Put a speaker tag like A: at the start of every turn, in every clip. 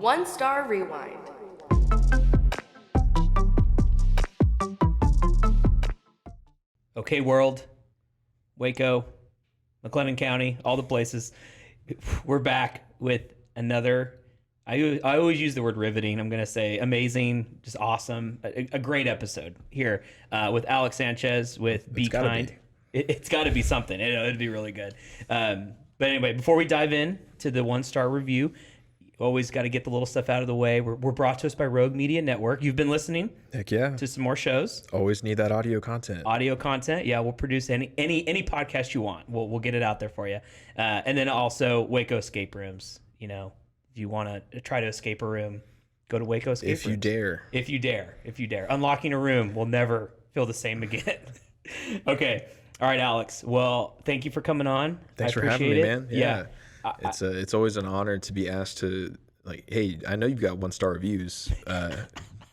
A: One Star Rewind.
B: Okay, world, Waco, McLennan County, all the places. We're back with another. I always use the word riveting. I'm going to say amazing, just awesome, a great episode here with Alex Sanchez with Be Kind. It's got to be something. It'd be really good. But anyway, before we dive in to the 1-star review, always got to get the little stuff out of the way. We're brought to us by Rogue Media Network. You've been listening,
C: heck yeah,
B: to some more shows.
C: Always need that audio content.
B: Yeah, we'll produce any podcast you want. We'll get it out there for you. And then also Waco escape rooms. You know, if you want to try to escape a room, go to Waco escape rooms. If you dare. Unlocking a room will never feel the same again. Okay. All right, Alex. Well, thank you for coming on.
C: Thanks for having me, man. Yeah. It's always an honor to be asked to, like, hey, I know you've got 1-star reviews.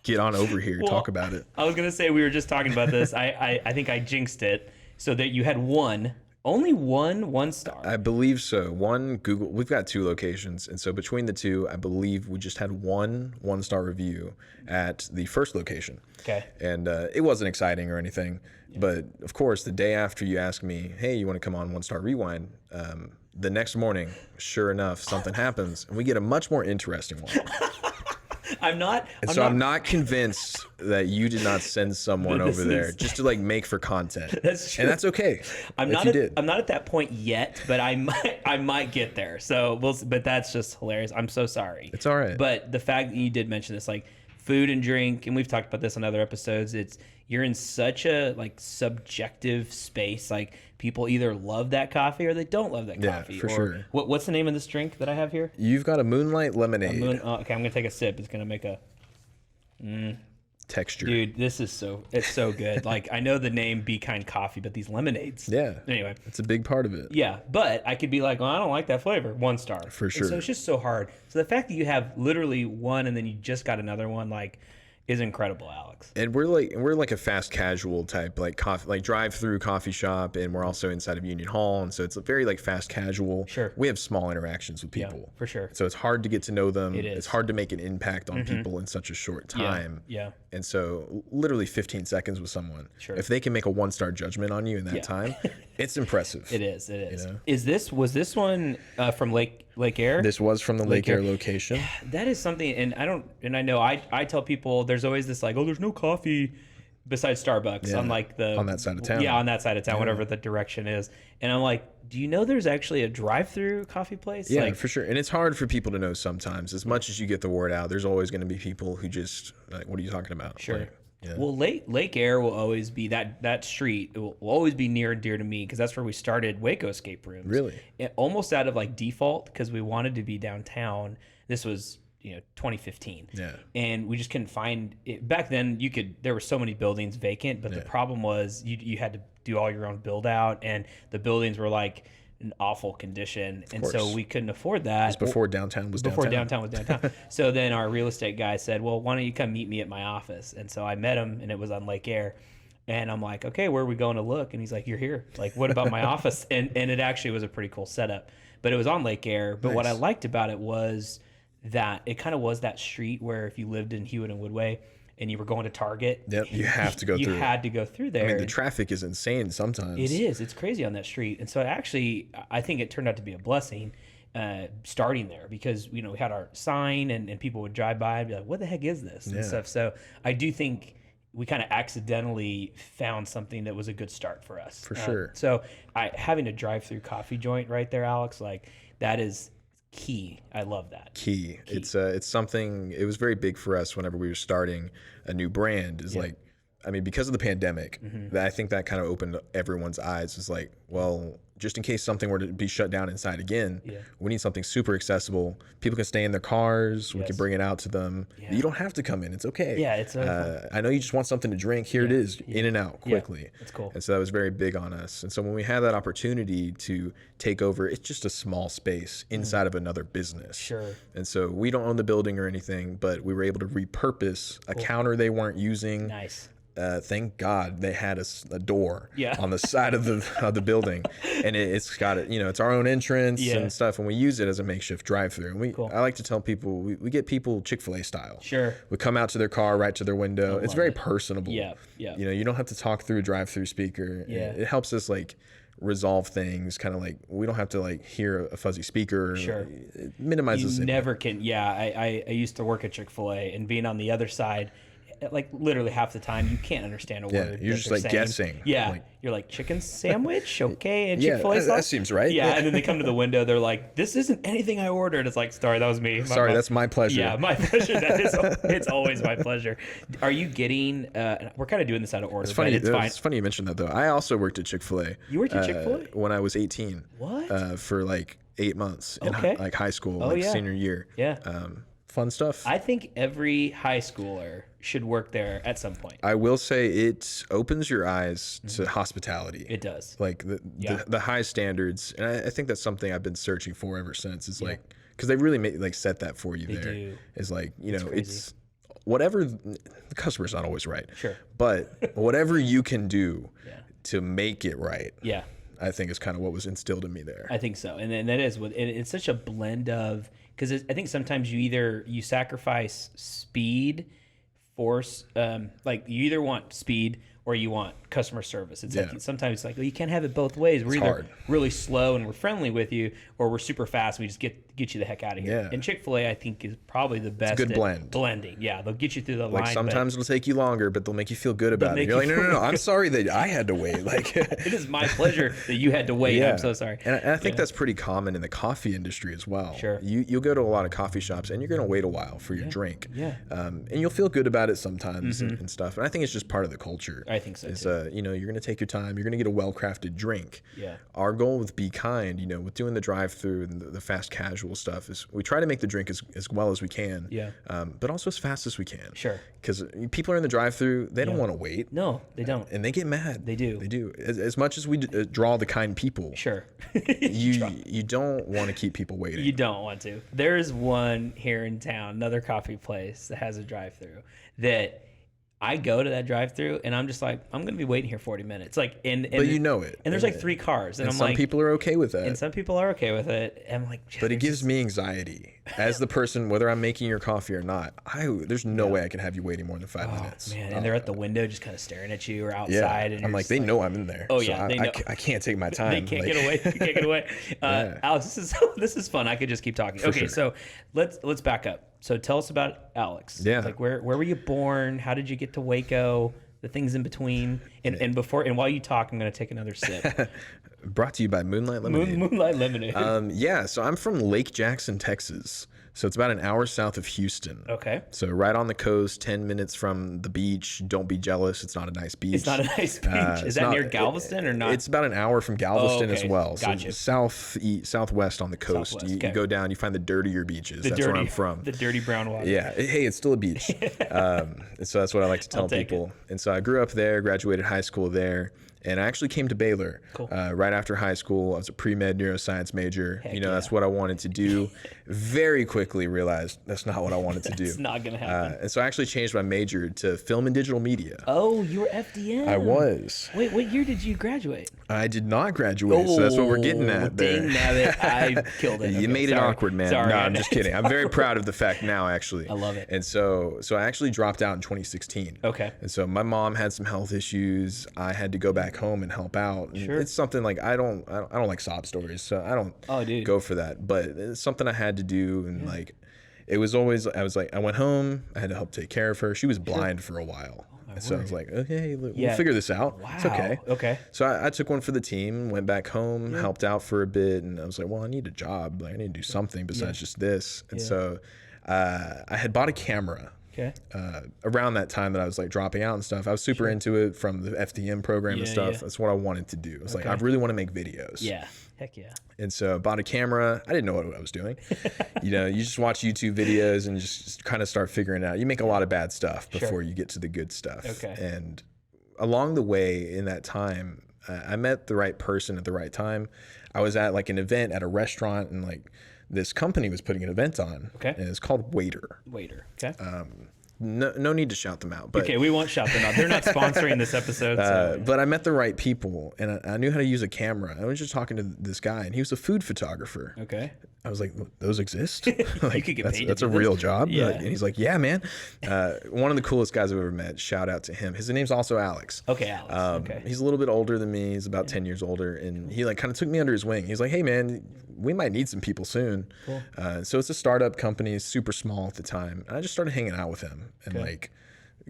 C: Get on over here, talk about it.
B: I was gonna say, we were just talking about this. I think I jinxed it, so that you had only one 1-star.
C: I believe so. One Google. We've got 2 locations, and so between the 2, I believe we just had 1-star review at the first location.
B: Okay.
C: And it wasn't exciting or anything, but of course, the day after you asked me, hey, you want to come on 1-star rewind? The next morning, sure enough, something happens, and we get a much more interesting one. I'm not convinced that you did not send someone over there just to, like, make for content.
B: That's true.
C: And that's okay.
B: I'm not at that point yet, but I might get there. So but that's just hilarious. I'm so sorry.
C: It's all right.
B: But the fact that you did mention this, like food and drink, and we've talked about this on other episodes, you're in such a, like, subjective space. Like, people either love that coffee or they don't love that coffee.
C: Yeah, for sure.
B: What's the name of this drink that I have here?
C: You've got a Moonlight Lemonade.
B: Okay, I'm gonna take a sip. It's gonna make a
C: texture.
B: Dude, it's so good. Like, I know the name Be Kind Coffee, but these lemonades.
C: Yeah.
B: Anyway,
C: it's a big part of it.
B: Yeah, but I could be like, well, I don't like that flavor. 1-star.
C: For sure.
B: And so it's just so hard. So the fact that you have literally one and then you just got another one, like, is incredible, Alex.
C: And we're like a fast casual type, like, coffee, like drive-through coffee shop, and we're also inside of Union Hall, and so it's a very, like, fast casual.
B: Sure.
C: We have small interactions with people.
B: Yeah, for sure.
C: So it's hard to get to know them.
B: It is.
C: It's hard to make an impact on people in such a short time.
B: Yeah.
C: And so literally 15 seconds with someone.
B: Sure.
C: If they can make a 1-star judgment on you in that time, it's impressive.
B: It is. You know? Was this one from Lake Air?
C: This was from the Lake Air location.
B: That is something, and I know I tell people there's always this, like, oh, there's no coffee besides Starbucks on, like,
C: on that side of town.
B: Yeah, on that side of town, whatever the direction is. And I'm like, do you know there's actually a drive-through coffee place?
C: Yeah,
B: like,
C: for sure. And it's hard for people to know sometimes. As much as you get the word out, there's always going to be people who just, like, what are you talking about?
B: Sure.
C: Like, yeah.
B: Well, Lake Air will always be that street. It will always be near and dear to me because that's where we started Waco escape rooms.
C: Really?
B: Almost out of, like, default, because we wanted to be downtown. This was 2015.
C: Yeah.
B: And we just couldn't find it. Back then, there were so many buildings vacant, but the problem was you had to do all your own build out, and the buildings were, like, in awful condition, and so we couldn't afford that.
C: It was before downtown was downtown.
B: So then our real estate guy said, well, why don't you come meet me at my office? And so I met him, and it was on Lake Air. And I'm like, okay, where are we going to look? And he's like, you're here. Like, what about my office? And it actually was a pretty cool setup. But it was on Lake Air. But what I liked about it was that it kind of was that street where if you lived in Hewitt and Woodway and you were going to Target,
C: you have to go through.
B: You had to go through there.
C: I mean, the traffic is insane sometimes.
B: It is. It's crazy on that street. And so I think it turned out to be a blessing starting there, because, we had our sign and people would drive by and be like, what the heck is this? And stuff. So I do think we kind of accidentally found something that was a good start for us.
C: For sure.
B: So having a drive-through coffee joint right there, Alex, like, that is key. I love that.
C: Key. It's something, it was very big for us whenever we were starting a new brand, is like, I mean, because of the pandemic, I think that kind of opened everyone's eyes. It's like, well, just in case something were to be shut down inside again, we need something super accessible. People can stay in their cars. We can bring it out to them. You don't have to come in. It's okay.
B: Yeah, it's
C: I know you just want something to drink. Here it is, in and out quickly.
B: It's cool.
C: And so that was very big on us. And so when we had that opportunity to take over, it's just a small space inside of another business.
B: Sure.
C: And so we don't own the building or anything, but we were able to repurpose a counter they weren't using.
B: Nice.
C: thank God they had a door
B: Yeah.
C: on the side of the building, and it's got it. It's our own entrance and stuff, and we use it as a makeshift drive-through. And I like to tell people we get people Chick-fil-A style.
B: Sure.
C: We come out to their car, right to their window. It's very personable.
B: Yeah.
C: You don't have to talk through a drive-through speaker.
B: Yeah.
C: It helps us like resolve things, kind of like we don't have to like hear a fuzzy speaker.
B: Sure.
C: It minimizes
B: You
C: it.
B: never can. Yeah, I used to work at Chick-fil-A, and being on the other side, like literally half the time, you can't understand a word.
C: You're just like
B: saying.
C: guessing.
B: Yeah,
C: like,
B: you're like chicken sandwich, okay, and
C: yeah,
B: Chick-fil-A sauce.
C: that seems right.
B: Yeah, and then they come to the window, they're like, "This isn't anything I ordered." It's like, "Sorry, that was me.
C: Sorry, that's my pleasure."
B: Yeah, my pleasure. It's always my pleasure. Are you getting? We're kind of doing this out of order.
C: It's funny.
B: But it's fine.
C: It's funny you mentioned that though. I also worked at Chick-fil-A.
B: You worked at Chick-fil-A?
C: When I was 18.
B: What?
C: For like 8 months in
B: Okay.
C: like high school,
B: Oh, yeah.
C: senior year.
B: Yeah.
C: Fun stuff.
B: I think every high schooler should work there at some point.
C: I will say it opens your eyes to hospitality.
B: It does.
C: Like the high standards, and I think that's something I've been searching for ever since. Is like because they really set that for you. They
B: do.
C: Is like
B: crazy.
C: it's whatever the customer's not always right.
B: Sure.
C: But whatever you can do to make it right.
B: Yeah.
C: I think is kind of what was instilled in me there.
B: I think so, and that is what it's such a blend of, because I think sometimes you sacrifice speed, force, like you either want speed or you want customer service. It's like sometimes like, well, you can't have it both ways. We're either
C: hard.
B: really slow and we're friendly with you, or we're super fast and we just get you the heck out of here.
C: Yeah.
B: And Chick-fil-A, I think, is probably the best.
C: good
B: at
C: blend.
B: blending. Yeah, they'll get you through the
C: Like
B: line.
C: sometimes it'll take you longer, but they'll make you feel good about it.
B: make
C: You're like,
B: you
C: no, I'm sorry that I had to wait. Like,
B: it is my pleasure that you had to wait. I'm so sorry.
C: And I think that's pretty common in the coffee industry as well.
B: Sure.
C: You'll go to a lot of coffee shops and you're going to wait a while for your drink.
B: Yeah.
C: And you'll feel good about it sometimes and stuff. And I think it's just part of the culture.
B: I think so,
C: Is,
B: too.
C: you're going to take your time. You're going to get a well-crafted drink.
B: Yeah.
C: Our goal with Be Kind, with doing the drive-through and the fast casual stuff is we try to make the drink as well as we can.
B: Yeah.
C: But also as fast as we can.
B: Sure.
C: Because people are in the drive-through, they don't want to wait.
B: No, they don't.
C: And they get mad.
B: They do.
C: They do. As much as we draw the kind people,
B: Sure.
C: you don't want to keep people waiting.
B: You don't want to. There's one here in town, another coffee place that has a drive-through that I go to that drive-through and I'm just like, I'm going to be waiting here 40 minutes. Like,
C: But you know it.
B: And there's like 3 cars, and I'm
C: some
B: like,
C: people are okay with that.
B: and some people are okay with it. And I'm like,
C: But it gives me anxiety as the person, whether I'm making your coffee or not. There's no way I can have you waiting more than 5 minutes.
B: man, and they're at the window just kind of staring at you or
C: Yeah,
B: outside. And
C: I'm
B: you're
C: like,
B: just
C: they know I'm in there.
B: Oh,
C: so
B: yeah, they know.
C: I can't take my time.
B: They can't get away. They can't get away. Alex, this is fun. I could just keep talking. Okay,
C: sure.
B: so let's back up. So tell us about Alex.
C: Yeah.
B: Like where were you born? How did you get to Waco? The things in between. And while you talk, I'm going to take another sip.
C: Brought to you by Moonlight Lemonade.
B: Moonlight Lemonade.
C: So I'm from Lake Jackson, Texas. So it's about an hour south of Houston.
B: Okay.
C: So right on the coast, 10 minutes from the beach. Don't be jealous. It's not a nice beach.
B: It's not a nice beach. Is that near Galveston or not?
C: It's about an hour from Galveston as well.
B: Gotcha.
C: So southwest on the coast.
B: Southwest,
C: You go down, you find the dirtier beaches. That's where I'm from.
B: The dirty brown water.
C: Yeah. Hey, it's still a beach. And so that's what I like to tell people. And so I grew up there, graduated high school there. And I actually came to Baylor right after high school. I was a pre-med neuroscience major. That's what I wanted to do. Very quickly realized that's not what I wanted to do.
B: It's not going to happen.
C: And so I actually changed my major to film and digital media.
B: Oh, you were FDM.
C: I was.
B: Wait, what year did you graduate?
C: I did not graduate, so that's what we're getting at there.
B: Dang nabbit, I killed it.
C: You made it awkward, man.
B: Sorry,
C: no, I'm just kidding. I'm very proud of the fact now, actually.
B: I love it.
C: And so I actually dropped out in 2016.
B: Okay.
C: And so my mom had some health issues. I had to go back home and help out. And
B: Sure.
C: It's something like I don't like sob stories, so I don't go for that. But it's something I had to do, and like it was always I went home. I had to help take care of her. She was blind for a while. So I was like, okay, we'll figure this out.
B: Wow.
C: It's okay.
B: Okay.
C: So I took one for the team, went back home, helped out for a bit, and I was like, well, I need a job. Like, I need to do something besides just this. And so I had bought a camera.
B: Okay.
C: Around that time that I was like dropping out and stuff, I was super into it from the FDM program and stuff.
B: Yeah.
C: That's what I wanted to do. I was like, I really want to make videos.
B: Yeah. Heck yeah.
C: And so I bought a camera. I didn't know what I was doing. You just watch YouTube videos and just kind of start figuring it out. You make a lot of bad stuff before you get to the good stuff.
B: Okay.
C: And along the way in that time, I met the right person at the right time. I was at like an event at a restaurant, and like this company was putting an event on.
B: Okay.
C: And it's called Waiter.
B: Waiter. Okay.
C: no need to shout them out. But
B: Okay, we won't shout them out. They're not sponsoring this episode. So.
C: but I met the right people, and I knew how to use a camera. I was just talking to this guy, and he was a food photographer.
B: Okay.
C: I was like, those exist? Like,
B: You could get paid.
C: That's a real job.
B: Yeah.
C: Like, and he's like, yeah, man. One of the coolest guys I've ever met. Shout out to him. His name's also Alex.
B: Okay, Alex. Okay.
C: He's a little bit older than me. He's about 10 years older, and he like kind of took me under his wing. He's like, hey, man, we might need some people soon.
B: Cool.
C: So it's a startup company, super small at the time. And I just started hanging out with him and like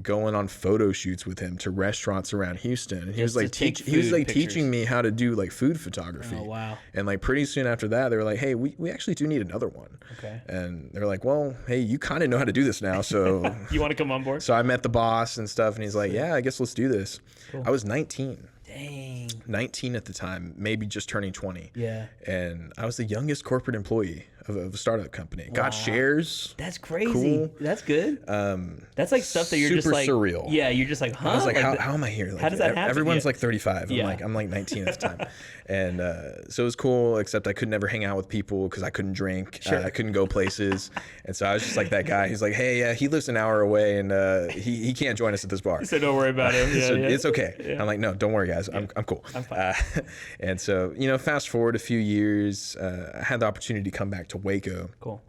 C: going on photo shoots with him to restaurants around Houston. And he was like teaching me how to do like food photography.
B: Oh, wow.
C: And like pretty soon after that, they were like, hey, we actually do need another one.
B: Okay.
C: And they're like, well, hey, you kind of know how to do this now. So
B: You want to come on board?
C: so I met the boss and stuff, and he's like, yeah, I guess let's do this. Cool. I was 19.
B: Dang.
C: 19 at the time, maybe just turning 20.
B: Yeah.
C: And I was the youngest corporate employee of a startup company. Got shares.
B: That's crazy.
C: Cool.
B: That's good. That's like stuff that you're just
C: super
B: like
C: surreal.
B: Yeah, you're just like, huh?
C: I was like, how am I here? Like,
B: how does that happen?
C: Everyone's
B: Yeah.
C: like 35.
B: Yeah.
C: I'm like 19 at the time. And so it was cool, except I could never hang out with people because I couldn't drink.
B: Sure.
C: I couldn't go places. And so I was just like that guy. He's like, hey, he lives an hour away, and he can't join us at this bar.
B: So don't worry about it. Yeah,
C: So
B: yeah.
C: it's okay.
B: Yeah.
C: I'm like, no, don't worry, guys. I'm cool.
B: I'm fine.
C: And so, fast forward a few years, I had the opportunity to come back to Waco.
B: Cool.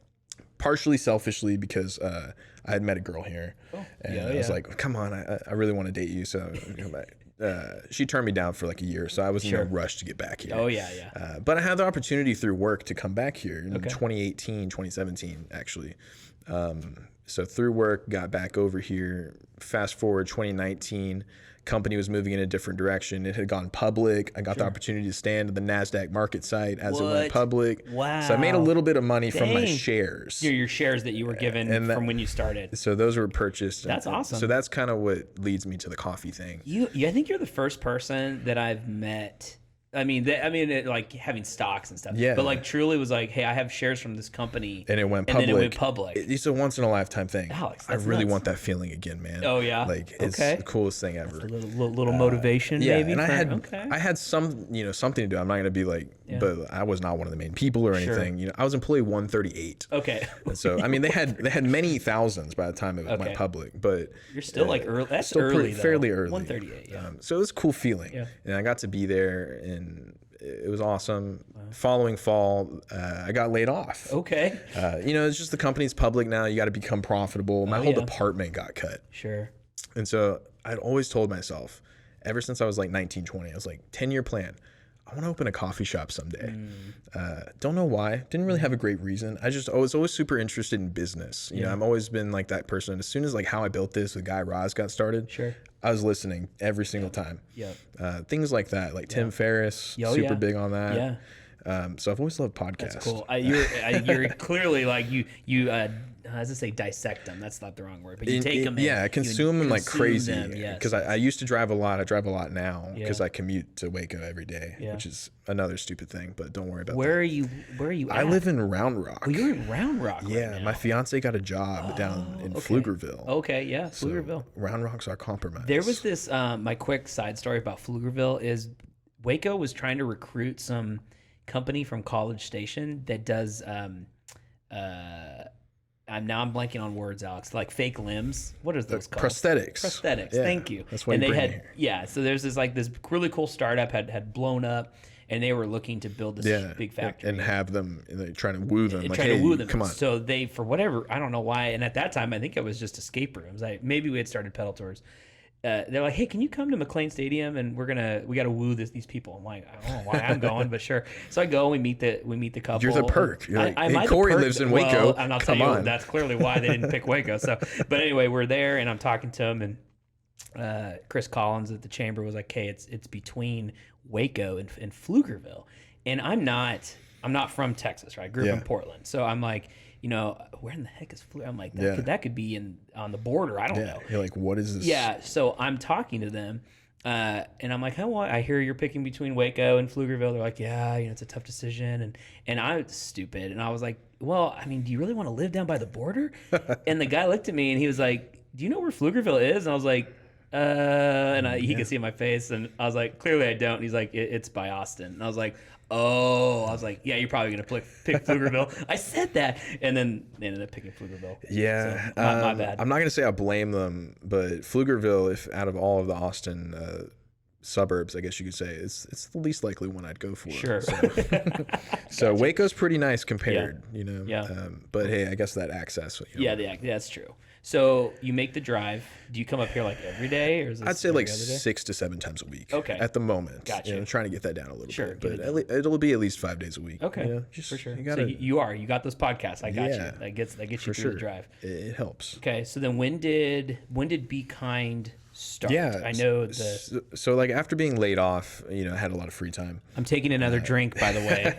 C: Partially selfishly because I had met a girl here.
B: Cool.
C: And
B: Yeah,
C: I was
B: yeah.
C: like, come on, I really want to date you. So come back. She turned me down for like a year, so I was in no rush to get back here.
B: Oh, yeah.
C: But I had the opportunity through work to come back here in 2018, 2017, actually. So through work, got back over here. Fast forward 2019, company was moving in a different direction. It had gone public. I got the opportunity to stand at the NASDAQ market site as it went public.
B: Wow.
C: So I made a little bit of money from my
B: Dang.
C: shares.
B: Your shares that you were given from when you started.
C: So those were purchased.
B: That's awesome.
C: So that's kind of what leads me to the coffee thing.
B: I think you're the first person that I've met. Like having stocks and stuff.
C: Yeah.
B: But like truly was like, hey, I have shares from this company.
C: And it went
B: And
C: public.
B: then it went public.
C: It's a once in a lifetime thing.
B: Alex,
C: I
B: that's
C: really
B: nuts.
C: want that feeling again, man.
B: Oh, yeah?
C: Like it's
B: Okay.
C: the coolest thing ever.
B: A little motivation,
C: Yeah,
B: maybe.
C: and
B: for-
C: I had some, something to do. I'm not gonna be like, but I was not one of the main people or anything. I was employee 138.
B: Okay.
C: And so I mean, they had many thousands by the time it went public, but
B: You're still like early. That's
C: still
B: early, though.
C: fairly early.
B: 138. Yeah.
C: So it was a cool feeling,
B: Yeah.
C: and I got to be there, and it was awesome. Following fall, I got laid off.
B: Okay.
C: It's just the company's public now. You got to become profitable. My whole
B: yeah.
C: department got cut.
B: Sure.
C: And so I'd always told myself, ever since I was like 19, 20, I was like, 10-year plan. I want to open a coffee shop someday. Don't know why. Didn't really have a great reason. I was always super interested in business. I've always been like that person. As soon as like How I Built This with Guy Raz got started,
B: Sure.
C: I was listening every single time.
B: Yep.
C: Things like that, like Tim Ferriss,
B: Oh,
C: super
B: yeah.
C: big on that.
B: Yeah.
C: So I've always loved podcasts.
B: That's cool. You're clearly like you. As I say, dissect them. That's not the wrong word, but you take them.
C: I consume them like crazy.
B: Yes.
C: Because I used to drive a lot. I drive a lot now because
B: Yeah.
C: I commute to Waco every day,
B: Yeah.
C: which is another stupid thing. But don't worry about that.
B: Where are you?
C: I
B: At?
C: live in Round Rock.
B: Oh, you're in Round Rock.
C: Yeah,
B: Right now.
C: my fiance got a job down in
B: okay.
C: Pflugerville.
B: Okay. Yeah.
C: So
B: Pflugerville.
C: Round Rock's our compromise.
B: There was this. My quick side story about Pflugerville is Waco was trying to recruit some company from College Station that does. I'm blanking on words, Alex. Like fake limbs. What are those called?
C: prosthetics.
B: Prosthetics.
C: Yeah,
B: Thank you.
C: that's why
B: and
C: you
B: they
C: bring
B: had
C: me here.
B: So there's this really cool startup had blown up, and they were looking to build this big factory
C: and have them trying to woo them. Like,
B: trying
C: hey,
B: to woo them.
C: come on.
B: So they, for whatever, I don't know why. And at that time, I think it was just escape rooms. Maybe we had started pedal tours. They're like, hey, can you come to McLean Stadium and we got to woo these people. I'm like, I don't know why I'm going, but sure. So I go and we meet the couple.
C: You're the perk. You're like, hey,
B: might
C: Cory
B: the perk.
C: lives in
B: Well,
C: Waco.
B: and I'll
C: Come
B: tell you,
C: on.
B: that's clearly why they didn't pick Waco. So, but anyway, we're there and I'm talking to him, and Chris Collins at the chamber was like, hey, it's between Waco and Pflugerville. And I'm not from Texas, right? I grew up in Portland. So I'm like, where in the heck is Pflugerville? I'm like, that could be on the border. I don't know.
C: You're like, what is this?
B: Yeah. So I'm talking to them, and I'm like, I hear you're picking between Waco and Pflugerville. They're like, yeah, it's a tough decision. And I'm stupid. And I was like, well, I mean, do you really want to live down by the border? And the guy looked at me and he was like, do you know where Pflugerville is? And I was like, he could see my face, and I was like, clearly I don't. And he's like, it's by Austin. And I was like, Oh, I was like, yeah, you're probably gonna pick Pflugerville. I said that, and then they ended up picking Pflugerville.
C: Yeah,
B: So, my bad.
C: I'm not gonna say I blame them, but Pflugerville, if out of all of the Austin suburbs, I guess you could say, it's the least likely one I'd go for.
B: Sure.
C: So Waco's pretty nice compared, you know.
B: Yeah.
C: But hey, I guess that access. You know,
B: Yeah, that's true. So you make the drive. Do you come up here like every day, or is this
C: I'd say
B: every
C: like
B: other day?
C: 6 to 7 times a week.
B: Okay.
C: At the moment.
B: Gotcha.
C: You know, trying to get that down a little
B: Sure,
C: bit,
B: get
C: but it'll be at least 5 days a week.
B: Okay,
C: You know, just,
B: for sure.
C: You gotta,
B: So you got those podcasts. I got
C: Yeah,
B: you. That gets you
C: for
B: through
C: sure.
B: the drive.
C: It helps.
B: Okay, so then when did Be Kind start?
C: Yeah.
B: I know
C: So like after being laid off, you know, I had a lot of free time.
B: I'm taking another drink, by the way.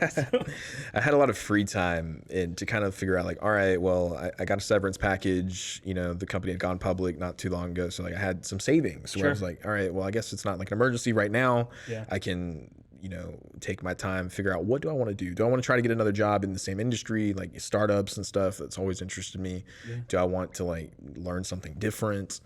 C: I had a lot of free time and to kind of figure out like, all right, well, I got a severance package. You know, the company had gone public not too long ago, so like I had some savings. Where I was like, all right, well, I guess it's not like an emergency right now.
B: Yeah.
C: I can, you know, take my time, figure out what do I want to do. Do I want to try to get another job in the same industry, like startups and stuff? That's always interested me.
B: Yeah.
C: Do I want to like learn something different?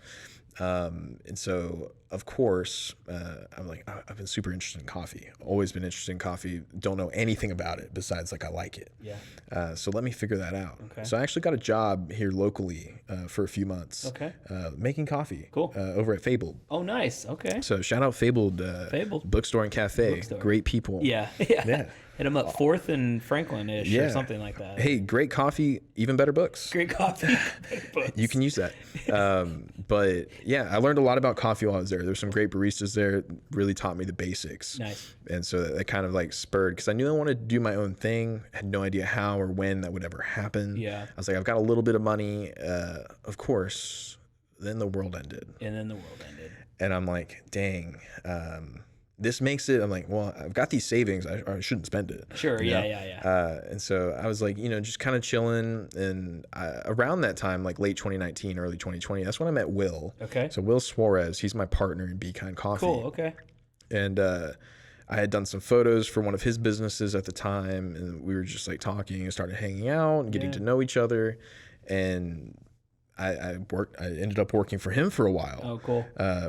C: And so, of course, I'm like, I've been super interested in coffee. Always been interested in coffee. Don't know anything about it besides like I like it.
B: Yeah.
C: So let me figure that out.
B: Okay.
C: So I actually got a job here locally for a few months.
B: Okay.
C: Making coffee.
B: Cool.
C: Over at Fabled.
B: Oh, nice. Okay.
C: So shout out Fabled.
B: Fabled.
C: Bookstore and cafe.
B: Bookstore.
C: Great people.
B: Yeah. Hit them up 4th and Franklin-ish or something like that.
C: Hey, great coffee, even better books.
B: Great coffee. Books.
C: You can use that. But yeah, I learned a lot about coffee while I was there. There's some great baristas there. Really taught me the basics.
B: Nice.
C: And so that kind of like spurred, because I knew I wanted to do my own thing. I had no idea how or when that would ever happen.
B: Yeah.
C: I was like, I've got a little bit of money. Of course. Then the world ended.
B: And then the world ended.
C: And I'm like, dang. This makes it, I'm like, well, I've got these savings. I shouldn't spend it.
B: Sure.
C: You know?
B: Yeah.
C: And so I was like, you know, just kind of chilling. And around that time, like late 2019, early 2020, that's when I met Will.
B: Okay.
C: So Will Suarez, he's my partner in Be Kind Coffee.
B: Cool. Okay.
C: And I had done some photos for one of his businesses at the time. And we were just like talking and started hanging out and getting to know each other. And I ended up working for him for a while.
B: Oh, cool.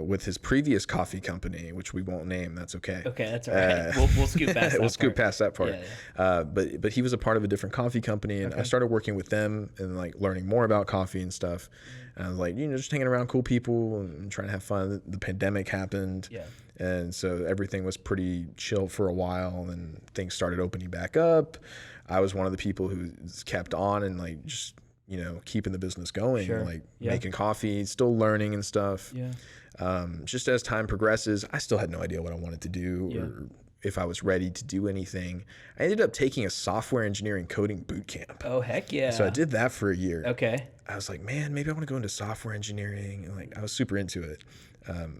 C: With his previous coffee company, which we won't name. That's okay.
B: Okay, that's all right. We'll scoot past that.
C: We'll scoot past that part.
B: Yeah.
C: But he was a part of a different coffee company, and I started working with them and like learning more about coffee and stuff. And I was like, you know, just hanging around cool people and trying to have fun. The pandemic happened.
B: Yeah.
C: And so everything was pretty chill for a while, and things started opening back up. I was one of the people who kept on and like just, you know, keeping the business going, like making coffee, still learning and stuff.
B: Yeah.
C: Just as time progresses, I still had no idea what I wanted to do or if I was ready to do anything. I ended up taking a software engineering coding boot camp.
B: Oh, heck yeah.
C: So I did that for a year.
B: Okay.
C: I was like, man, maybe I want to go into software engineering. And like, I was super into it.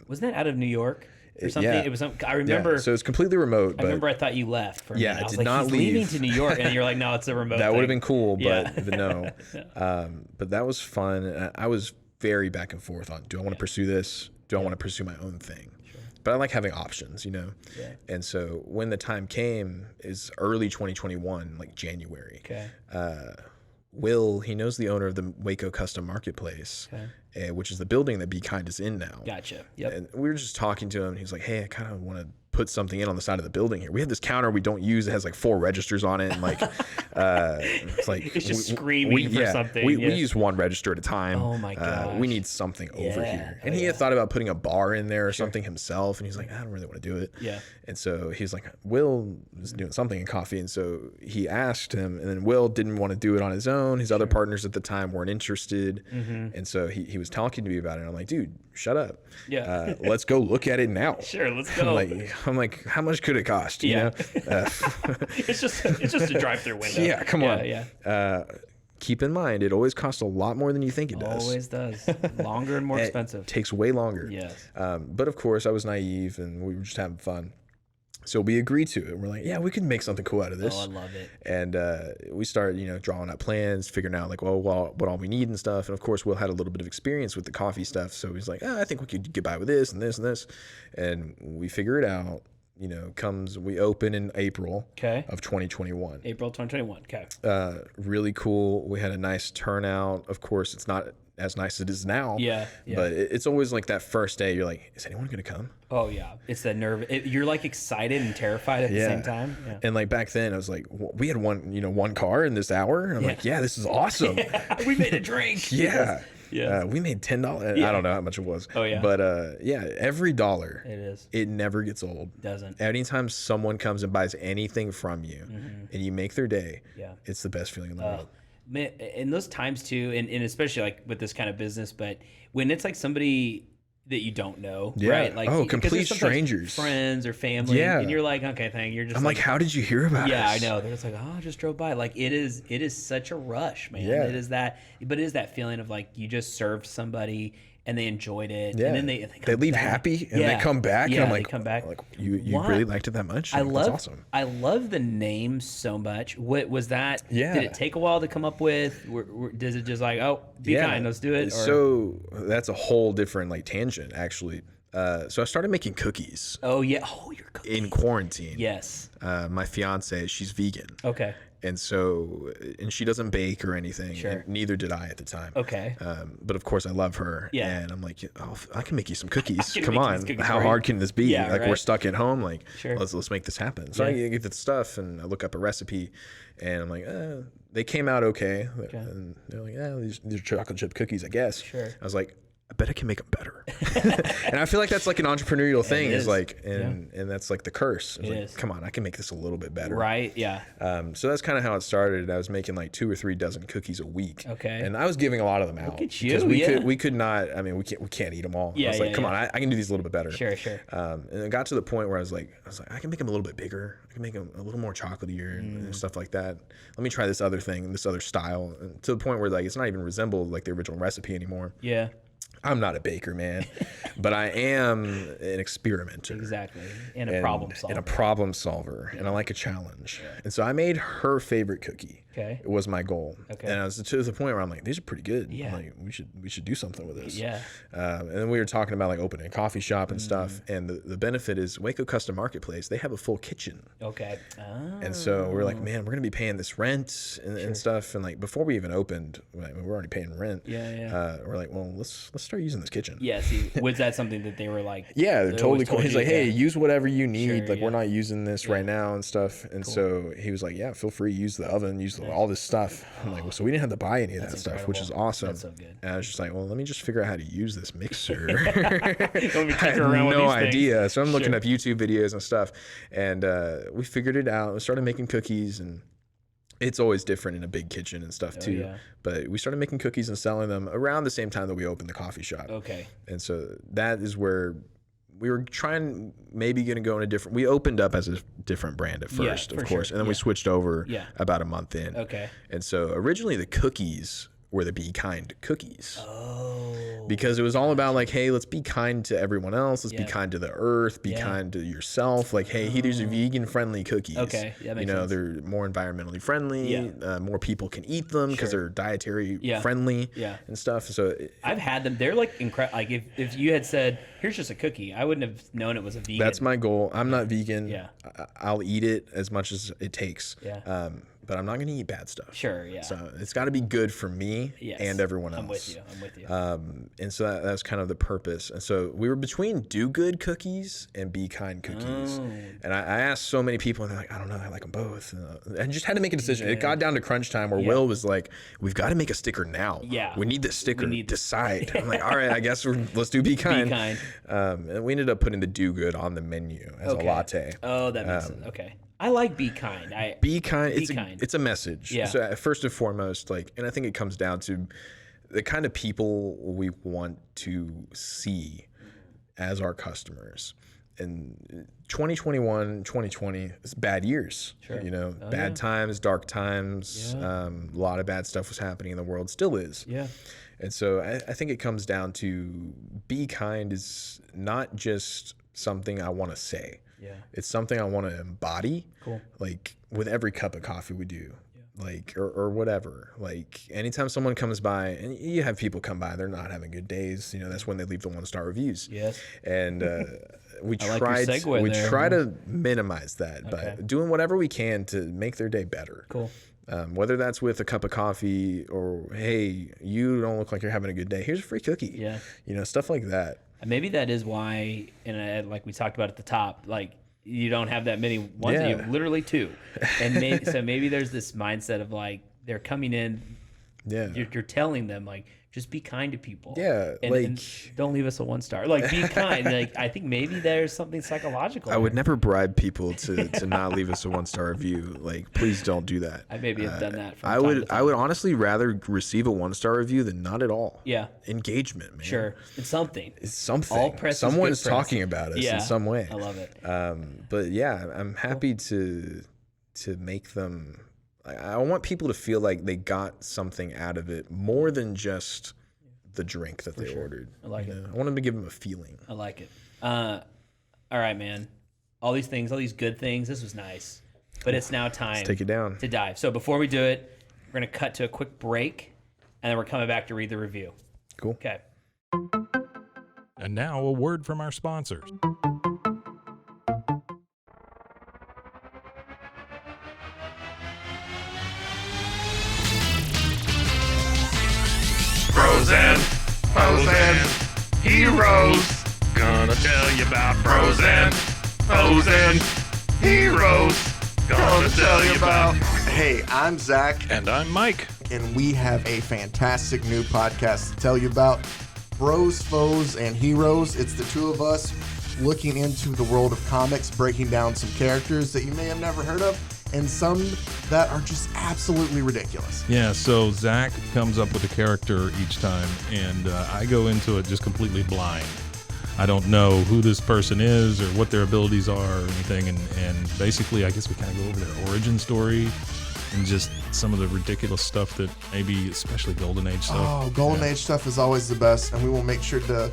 B: Wasn't that out of New York or something?
C: Yeah.
B: It was. I remember.
C: So it's completely remote. But
B: I remember I thought you left. For a minute. I was
C: did
B: like,
C: not
B: he's
C: leave.
B: leaving to New York, and you're like, no, it's a remote.
C: That would have
B: thing.
C: been cool, but,
B: Yeah.
C: but no. But that was fun. And I was very back and forth on, do I want to pursue this? Do I want to pursue my own thing? Sure. But I like having options, you know?
B: Yeah.
C: And so when the time came is early 2021, like January.
B: Okay.
C: Will, he knows the owner of the Waco Custom Marketplace, which is the building that Be Kind is in now.
B: Gotcha. Yep.
C: And we were just talking to him. He's like, hey, I kind of want to put something in on the side of the building here. We have this counter we don't use. It has like 4 registers on it. And like, it's like,
B: It's just screaming for something.
C: We use 1 register at a time.
B: Oh my gosh.
C: We need something over here. And
B: Oh,
C: he had thought about putting a bar in there or something himself. And he's like, I don't really want to do it.
B: Yeah.
C: And so he's like, Will is doing something in coffee. And so he asked him, and then Will didn't want to do it on his own. His other partners at the time weren't interested. And so he was talking to me about it. And I'm like, dude, shut up.
B: Yeah.
C: Let's go look at it now.
B: Sure, let's go.
C: I'm like, how much could it cost? You know?
B: It's just a drive-through window.
C: Yeah, come on.
B: Yeah.
C: Keep in mind, it always costs a lot more than you think it does.
B: Always does. Longer and more expensive.
C: It takes way longer.
B: Yes.
C: But of course, I was naive and we were just having fun. So we agreed to it. We're like, yeah, we can make something cool out of this.
B: Oh, I love it.
C: And we started, you know, drawing out plans, figuring out like, well, what all we need and stuff. And of course, Will had a little bit of experience with the coffee stuff. So he's like, I think we could get by with this and this and this. And we figure it out. You know, we open in April of 2021.
B: April 2021. Okay.
C: Really cool. We had a nice turnout. Of course, it's not as nice as it is now.
B: Yeah, yeah.
C: But it's always like that first day. You're like, is anyone gonna come?
B: Oh yeah, it's that nerve. You're like excited and terrified at the same time. Yeah.
C: And like back then, I was like, we had one car in this hour. And I'm like, yeah, this is awesome.
B: We made a drink.
C: Yeah.
B: Yeah.
C: We made $10. I don't know how much it was.
B: Oh yeah.
C: But every dollar.
B: It is.
C: It never gets old.
B: Doesn't.
C: Anytime someone comes and buys anything from you, and you make their day, it's the best feeling in the world.
B: Man, in those times too, and especially like with this kind of business, but when it's like somebody that you don't know, right? Like
C: complete strangers,
B: friends or family, and you're like, okay, thank you. You're just
C: I'm like, how did you hear about us?
B: Yeah, I know. They're just like, oh, I just drove by. Like it is such a rush, man.
C: Yeah.
B: It is that feeling of like you just served somebody and they enjoyed it, and then they
C: leave happy and they come back, and I'm like,
B: come back.
C: Like you really liked it that much? Like, that's awesome.
B: I love the name so much. What was that?
C: Yeah.
B: Did it take a while to come up with? Does it just like, oh, be kind, let's do it? Or?
C: So that's a whole different like tangent actually. So I started making cookies.
B: Oh yeah. Oh, you're cooking
C: in quarantine.
B: Yes.
C: My fiance, she's vegan.
B: Okay.
C: And she doesn't bake or anything.
B: Sure.
C: And neither did I at the time.
B: Okay.
C: But of course I love her.
B: Yeah.
C: And I'm like, oh, I can make you some cookies. Come on. How hard can this be?
B: Yeah,
C: like
B: right.
C: we're stuck at home. Like,
B: sure.
C: let's make this happen. So I get the stuff and I look up a recipe and I'm like, they came out okay. And they're like, yeah, these are chocolate chip cookies, I guess.
B: Sure.
C: I was like, I bet I can make them better. And I feel like that's like an entrepreneurial thing is like, and that's like the curse. It's like, come on, I can make this a little bit better.
B: Right. Yeah.
C: So that's kind of how it started. I was making like 2 or 3 dozen cookies a week.
B: Okay.
C: And I was giving a lot of them out.
B: Look at you.
C: Because we could not, I mean, we can't eat them all.
B: Yeah,
C: I was like, come on, I can do these a little bit better.
B: Sure, sure.
C: And it got to the point where I was like, I can make them a little bit bigger. I can make them a little more chocolatier and stuff like that. Let me try this other thing, this other style. And to the point where like, it's not even resembled like the original recipe anymore.
B: Yeah.
C: I'm not a baker, man, but I am an experimenter.
B: Exactly. And a problem solver.
C: And a problem solver. And I like a challenge. Yeah. And so I made her favorite cookie.
B: Okay.
C: It was my goal.
B: Okay.
C: And I was to the point where I'm like, these are pretty good.
B: Yeah.
C: Like, we should do something with this.
B: Yeah.
C: And then we were talking about like opening a coffee shop and stuff. And the benefit is Waco Custom Marketplace, they have a full kitchen.
B: Okay.
C: And so we're like, man, we're going to be paying this rent and stuff. And like before we even opened, we're already paying rent.
B: Yeah.
C: We're like, well, let's start using this kitchen.
B: Yeah. See, was that something that they were like?
C: Yeah, they're totally cool. He's like, hey, use whatever you need.
B: Sure,
C: like we're not using this right now and stuff. And so he was like, yeah, feel free, use the oven, use all this stuff. I'm like, well, so we didn't have to buy any of that stuff, which is awesome.
B: That's so good.
C: And I was just like, well, let me just figure out how to use this mixer.
B: I
C: had no idea. So I'm looking up YouTube videos and stuff. And we figured it out. We started making cookies, and it's always different in a big kitchen and stuff too. Yeah. But we started making cookies and selling them around the same time that we opened the coffee shop.
B: Okay.
C: And so that is where we were trying, maybe going to go in a different, we opened up as a different brand at first, of course. Sure. And then we switched over about a month in.
B: Okay.
C: And so originally the cookies were the Be Kind cookies.
B: Oh.
C: Because it was all about like, hey, let's be kind to everyone else. Let's be kind to the earth. Be kind to yourself. Like, hey, these are vegan-friendly cookies.
B: Okay, that makes sense.
C: They're more environmentally friendly. More people can eat them because they're dietary friendly and stuff. So
B: I've had them. They're like incredible. Like if you had said, here's just a cookie, I wouldn't have known it was a vegan.
C: That's my goal. I'm not vegan.
B: Yeah.
C: I'll eat it as much as it takes.
B: Yeah.
C: But I'm not going to eat bad stuff.
B: Sure, yeah.
C: So it's got to be good for me and everyone else.
B: I'm with you.
C: And so that's kind of the purpose. And so we were between Do Good cookies and Be Kind cookies. Oh. And I asked so many people, and they're like, I don't know, I like them both. And I just had to make a decision. It got down to crunch time where Will was like, we've got to make a sticker now.
B: Yeah.
C: We need this sticker. Decide. I'm like, all right, I guess let's do Be Kind.
B: Be Kind.
C: And we ended up putting the Do Good on the menu as a latte.
B: Oh, that makes sense. Okay. I like Be Kind.
C: Be kind. It's a message.
B: Yeah.
C: So first and foremost, like, and I think it comes down to the kind of people we want to see as our customers. And 2021, 2020, it's bad years. Sure. Bad times, dark times. A lot of bad stuff was happening in the world, still is.
B: Yeah.
C: And so I think it comes down to Be Kind is not just something I want to say.
B: Yeah.
C: It's something I want to embody.
B: Cool.
C: Like with every cup of coffee we do. Like or whatever. Like anytime someone comes by, and you have people come by, they're not having good days. That's when they leave the 1-star reviews.
B: Yes.
C: And we
B: try
C: to minimize that by doing whatever we can to make their day better.
B: Cool.
C: Whether that's with a cup of coffee or, hey, you don't look like you're having a good day. Here's a free cookie.
B: Yeah.
C: Stuff like that.
B: Maybe that is why, like we talked about at the top, like you don't have that many ones.
C: Yeah.
B: You have literally 2. And maybe there's this mindset of like they're coming in.
C: Yeah.
B: You're telling them like, just be kind to people.
C: Yeah,
B: and don't leave us a 1-star. Like, be kind. Like, I think maybe there's something psychological.
C: I would never bribe people to not leave us a 1-star review. Like, please don't do that.
B: I maybe have done that.
C: I would honestly rather receive a 1-star review than not at all.
B: Yeah.
C: Engagement, man.
B: Sure. It's something.
C: It's something.
B: All press
C: Someone's
B: is good press.
C: talking about us in some way.
B: I love it.
C: But yeah, I'm happy to make them. I want people to feel like they got something out of it more than just the drink that they ordered.
B: I like it.
C: I want them to give them a feeling.
B: I like it. All right, man. All these things, all these good things. This was nice, but it's now time.
C: Let's take it down.
B: To dive. So before we do it, we're gonna cut to a quick break, and then we're coming back to read the review.
C: Cool.
B: Okay.
A: And now a word from our sponsors.
D: Frozen heroes. Gonna tell you about frozen heroes. Gonna tell you about.
E: Hey, I'm Zach,
A: And I'm Mike.
E: and we have a fantastic new podcast to tell you about. Bros, Foes, and Heroes. It's the two of us looking into the world of comics, breaking down some characters that you may have never heard of, and some that are just absolutely ridiculous.
A: Yeah, so Zach comes up with a character each time, and I go into it just completely blind. I don't know who this person is or what their abilities are or anything, and basically I guess we kind of go over their origin story and just some of the ridiculous stuff that maybe, especially Golden Age stuff.
E: Oh, Golden Age stuff is always the best, and we will make sure to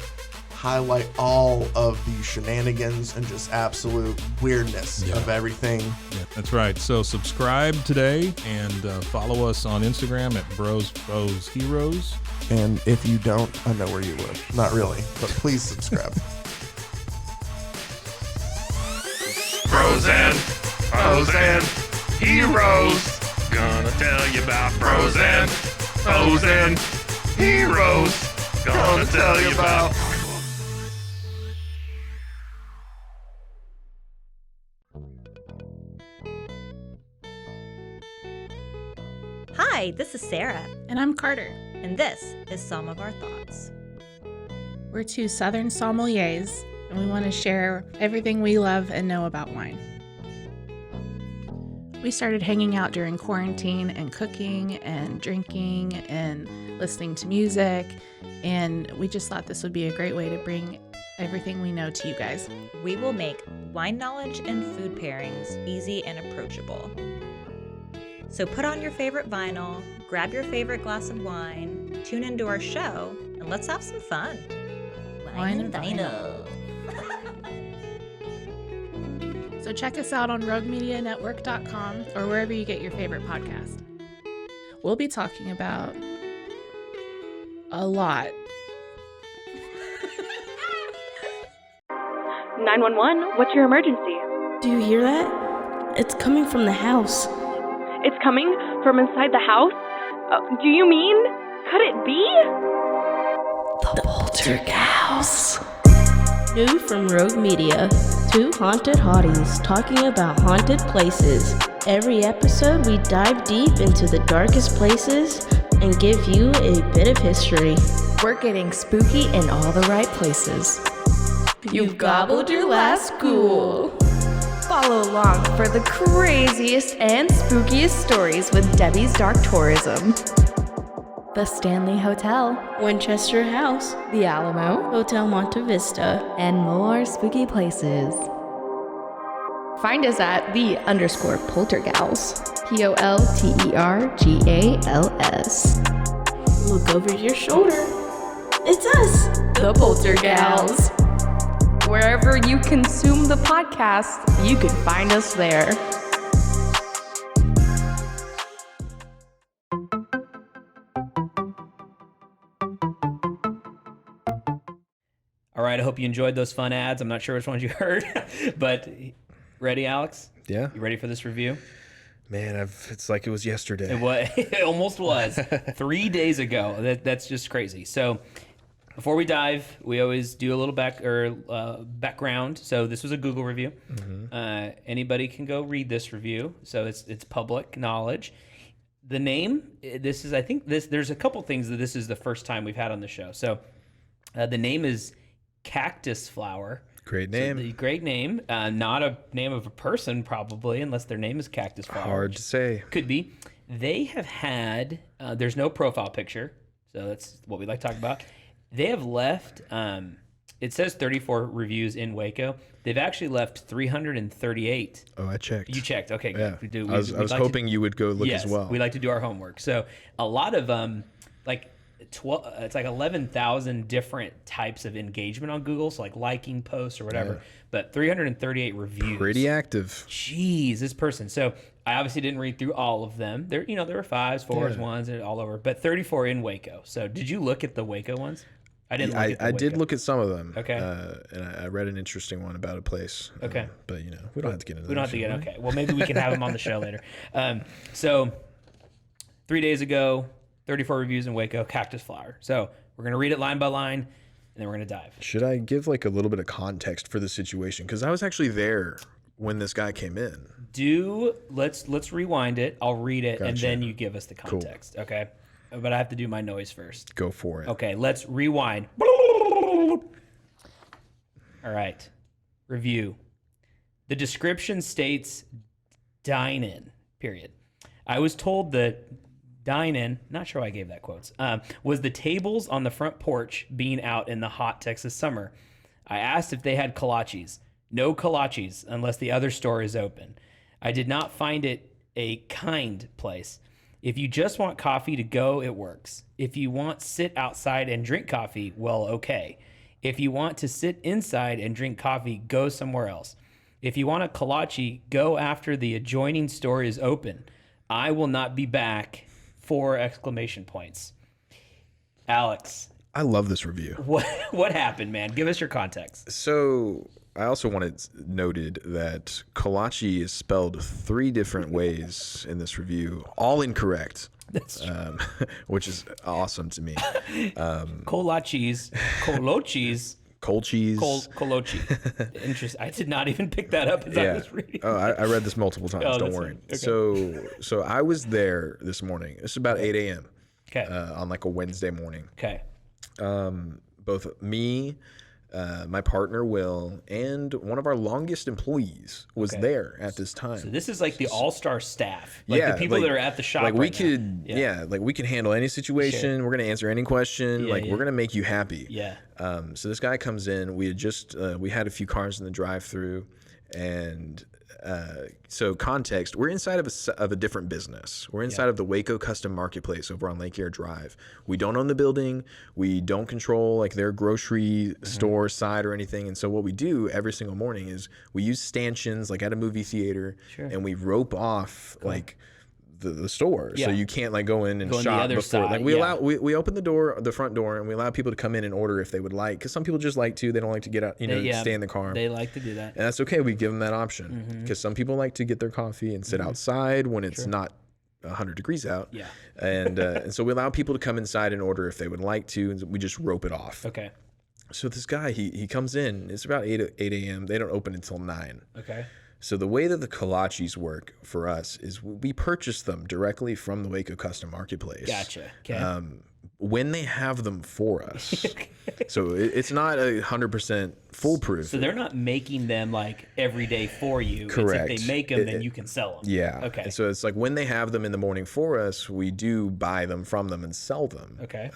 E: highlight all of the shenanigans and just absolute weirdness of everything.
A: Yeah, that's right. So subscribe today and follow us on Instagram at Bros Foes Heroes.
E: And if you don't, I know where you live. Not really, but please subscribe.
D: Frozen heroes. Gonna tell you about frozen heroes. Gonna tell you about.
F: Hi, this is Sarah,
G: And I'm Carter.
F: and this is Some of Our Thoughts.
G: We're two Southern sommeliers, and we want to share everything we love and know about wine. We started hanging out during quarantine and cooking and drinking and listening to music, and we just thought this would be a great way to bring everything we know to you guys.
F: We will make wine knowledge and food pairings easy and approachable. So put on your favorite vinyl, grab your favorite glass of wine, tune into our show, and let's have some fun.
G: Wine and
F: vinyl.
G: So check us out on roguemedianetwork.com or wherever you get your favorite podcast. We'll be talking about a lot.
H: 911, what's your emergency?
I: Do you hear that? It's coming from the house.
H: It's coming from inside the house? Do you mean? Could it be?
I: The Poltergeist. New from Rogue Media. Two haunted hotties talking about haunted places. Every episode we dive deep into the darkest places and give you a bit of history.
J: We're getting spooky in all the right places.
I: You've gobbled your last ghoul.
J: Follow along for the craziest and spookiest stories with Debbie's Dark Tourism. The Stanley Hotel,
I: Winchester House,
J: The Alamo,
I: Hotel Monte Vista,
J: and more spooky places. Find us at _Poltergals. POLTERGALS.
I: Look over your shoulder. It's us,
J: The Poltergals. Wherever you consume the podcast, you can find us there.
B: All right. I hope you enjoyed those fun ads. I'm not sure which ones you heard, but ready, Alex?
C: Yeah.
B: You ready for this review?
C: Man, it's like it was yesterday.
B: It almost was 3 days ago. That's just crazy. So before we dive, we always do a little background. So this was a Google review. Anybody can go read this review. So it's public knowledge. The name, there's a couple things that this is the first time we've had on the show. So the name is Cactus Flower.
C: Great name.
B: So great name. Not a name of a person, probably, unless their name is Cactus Flower.
C: Hard to say.
B: Could be. They have had, there's no profile picture, so that's what we like to talk about. They have left, it says 34 reviews in Waco. They've actually left 338.
C: Oh, I checked.
B: You checked. Okay,
C: yeah.
B: good.
C: I was hoping you would go look as well.
B: We like to do our homework. So a lot of, it's like 11,000 different types of engagement on Google, so like liking posts or whatever. Yeah. But 338 reviews.
C: Pretty active.
B: Jeez, this person. So I obviously didn't read through all of them. There were 5s, 4s, 1s, and all over. But 34 in Waco. So did you look at the Waco ones? I didn't. I
C: did look at some of them.
B: Okay.
C: And I read an interesting one about a place.
B: Okay.
C: But we don't have to get into that.
B: We don't have to get. Okay. Well, maybe we can have him on the show later. So 3 days ago. 34 reviews in Waco, Cactus Flower. So we're going to read it line by line, and then we're going to dive.
C: Should I give like a little bit of context for the situation? Because I was actually there when this guy came in.
B: Let's rewind it. I'll read it, and then you give us the context. Cool. Okay? But I have to do my noise first.
C: Go for it.
B: Okay, let's rewind. All right. Review. The description states dine-in, period. I was told that dine-in, not sure why I gave that quotes, was the tables on the front porch being out in the hot Texas summer. I asked if they had kolaches. No kolaches unless the other store is open. I did not find it a kind place. If you just want coffee to go, it works. If you want sit outside and drink coffee, well, okay. If you want to sit inside and drink coffee, go somewhere else. If you want a kolache, go after the adjoining store is open. I will not be back. 4 exclamation points. Alex.
C: I love this review.
B: What happened, man? Give us your context.
C: So I also wanted noted that kolache is spelled 3 different ways in this review, all incorrect.
B: That's
C: which is awesome to me.
B: Kolaches,
C: cold cheese.
B: Kolochi. Interesting. I did not even pick that up as I was reading.
C: Oh, I read this multiple times. Don't worry. Okay. So I was there this morning. It's about 8 a.m.
B: Okay.
C: On like a Wednesday morning.
B: Okay.
C: Both me, my partner Will, and one of our longest employees was there at this time.
B: So this is like the all-star staff, like the people that are at the shop.
C: Like
B: we could,
C: like we can handle any situation. Sure. We're gonna answer any question. We're gonna make you happy.
B: Yeah.
C: So this guy comes in. We had just we had a few cars in the drive-through, and so context: we're inside of a different business. We're inside of the Waco Custom Marketplace over on Lake Air Drive. We don't own the building. We don't control like their grocery store side or anything. And so what we do every single morning is we use stanchions like at a movie theater, and we rope off like the store, so you can't like go in and shop before. Side, like we open the front door, and we allow people to come in and order if they would like, because some people just like to. They don't like to get out, stay in the car.
B: They like to do that,
C: and that's okay. We give them that option because some people like to get their coffee and sit outside when it's not 100 degrees out.
B: Yeah,
C: and so we allow people to come inside and order if they would like to, and we just rope it off.
B: Okay.
C: So this guy, he comes in. It's about 8 a.m. They don't open until 9.
B: Okay.
C: So the way that the kolaches work for us is we purchase them directly from the Waco Custom Marketplace.
B: Gotcha. Okay.
C: When they have them for us. So it's not 100% foolproof.
B: So they're not making them like every day for you.
C: Correct.
B: It's if they make them, then you can sell them.
C: Yeah.
B: Okay.
C: And so it's like when they have them in the morning for us, we do buy them from them and sell them.
B: Okay.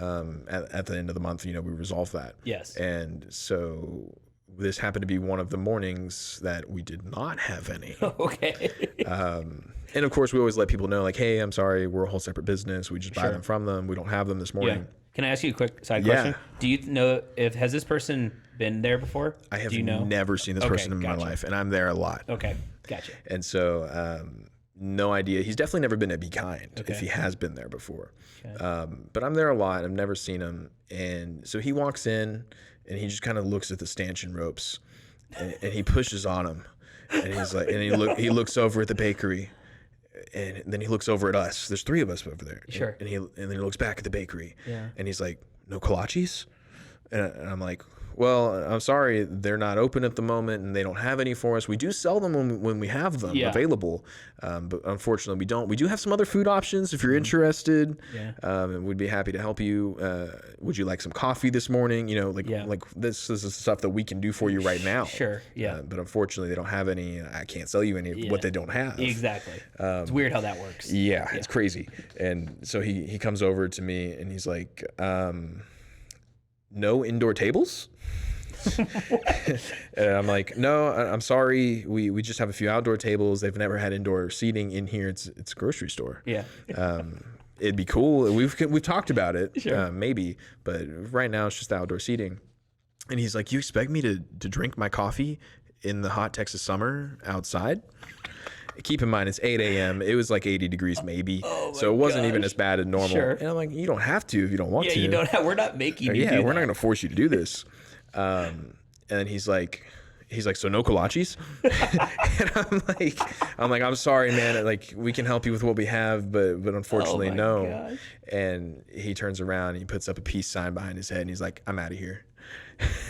C: At the end of the month, we resolve that.
B: Yes.
C: And so this happened to be one of the mornings that we did not have any.
B: Okay.
C: And of course, we always let people know, like, hey, I'm sorry, we're a whole separate business. We just buy them from them. We don't have them this morning.
B: Yeah. Can I ask you a quick side question? Do you know has this person been there before?
C: I have never seen this person in my life, and I'm there a lot.
B: Okay, gotcha.
C: And so, no idea. He's definitely never been at Be Kind if he has been there before. Okay. But I'm there a lot. I've never seen him. And so he walks in, and he just kind of looks at the stanchion ropes, and he pushes on them. And he's like, and he looks over at the bakery, and then he looks over at us. There's 3 of us over there.
B: Sure.
C: And then he looks back at the bakery.
B: Yeah.
C: And he's like, no kolaches? And I'm like, well, I'm sorry, they're not open at the moment, and they don't have any for us. We do sell them when we have them available, but unfortunately we don't. We do have some other food options if you're interested, and we'd be happy to help you. Would you like some coffee this morning? You know, like this is the stuff that we can do for you right now.
B: Sure, yeah.
C: But unfortunately, they don't have any. And I can't sell you any of what they don't have.
B: Exactly. It's weird how that works.
C: Yeah, it's crazy. And so he comes over to me and he's like, no indoor tables? And I'm like, no, I'm sorry. We just have a few outdoor tables. They've never had indoor seating in here. It's a grocery store.
B: Yeah.
C: It'd be cool. We've talked about it,
B: Sure.
C: maybe, but right now it's just outdoor seating. And he's like, you expect me to drink my coffee in the hot Texas summer outside? Keep in mind, it's 8 a.m. It was like 80 degrees maybe. So it wasn't even as bad as normal.
B: Sure.
C: And I'm like, you don't have to if you don't want to.
B: Yeah, you don't have, we're not making you do
C: we're
B: that.
C: not going to force you to do this. And then he's like, so no kolaches? And I'm like, I'm sorry, man. Like, we can help you with what we have, but unfortunately, no.
B: Gosh.
C: And he turns around and he puts up a peace sign behind his head and he's like, I'm out of here.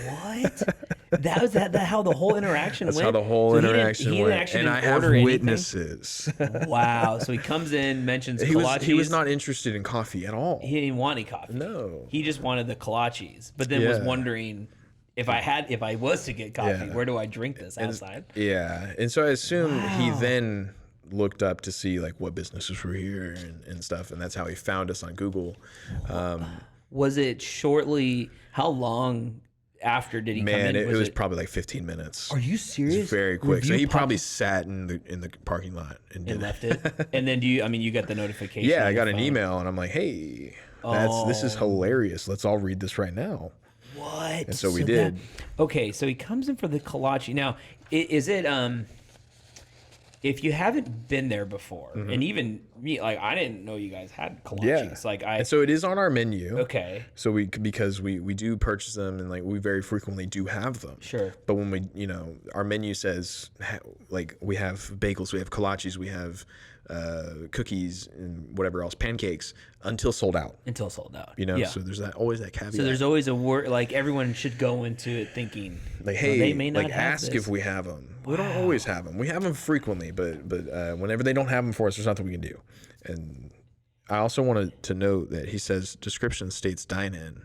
B: What? That was how the whole interaction
C: That's
B: went?
C: how the whole interaction went. And I have witnesses.
B: Wow. So he comes in, mentions kolaches.
C: He was not interested in coffee at all.
B: He didn't want any coffee.
C: No.
B: He just wanted the kolaches, but then was wondering if I was to get coffee, where do I drink this outside?
C: And so I assume he then looked up to see like what businesses were here and stuff, and that's how he found us on Google.
B: Was it shortly? How long after did he come in?
C: It was probably like 15 minutes.
B: Are you serious?
C: It was very quick. So he probably sat in the parking lot and
B: left it. And then you got the notification?
C: Yeah, I got an email and I'm like, hey, this is hilarious. Let's all read this right now.
B: What?
C: And so we did.
B: Okay, so he comes in for the kolache. Now, is it if you haven't been there before, and even me, like I didn't know you guys had kolaches.
C: And so it is on our menu.
B: Okay.
C: So because we do purchase them and like we very frequently do have them.
B: Sure.
C: But when we our menu says like we have bagels, we have kolaches, we have cookies and whatever else, pancakes until sold out. So there's always that caveat.
B: So there's always a word, like everyone should go into it thinking
C: like, hey,
B: they may not
C: like
B: have
C: ask
B: this.
C: if we have them. We don't always have them. We have them frequently, but whenever they don't have them for us, there's nothing we can do. And I also wanted to note that he says description states dine-in.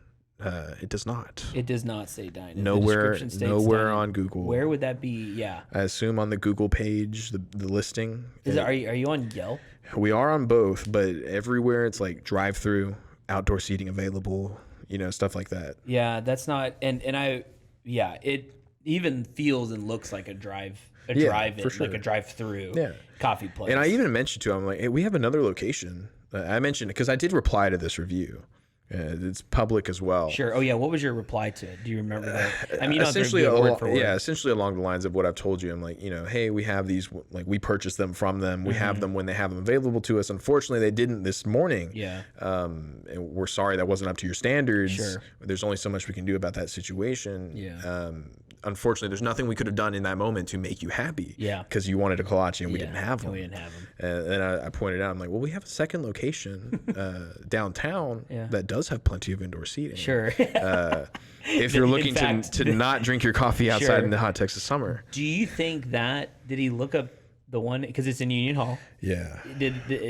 C: It does not.
B: It does not say dine-in.
C: Nowhere
B: dine-in.
C: on Google.
B: Where would that be? Yeah.
C: I assume on the Google page, the listing.
B: Are you on Yelp?
C: We are on both, but everywhere it's like drive-through, outdoor seating available, stuff like that.
B: Yeah, that's not. It even feels and looks like a drive-in,
C: for sure.
B: like a drive-through coffee place.
C: And I even mentioned to him, I'm like, hey, we have another location. I mentioned it because I did reply to this review. It's public as well.
B: Sure. Oh yeah. What was your reply to it? Do you remember that? I mean,
C: essentially along the lines of what I've told you. I'm like, hey, we have these, like we purchased them from them. We have them when they have them available to us. Unfortunately, they didn't this morning.
B: Yeah.
C: And we're sorry that wasn't up to your standards.
B: Sure.
C: There's only so much we can do about that situation.
B: Yeah.
C: Unfortunately, there's nothing we could have done in that moment to make you happy.
B: Yeah.
C: Because you wanted a kolache and we didn't have them.
B: We didn't have them.
C: And then I pointed out, I'm like, well, we have a second location downtown that does have plenty of indoor seating.
B: Sure.
C: If you're looking to not drink your coffee outside in the hot Texas summer.
B: Do you think did he look up the one, because it's in Union Hall?
C: Yeah.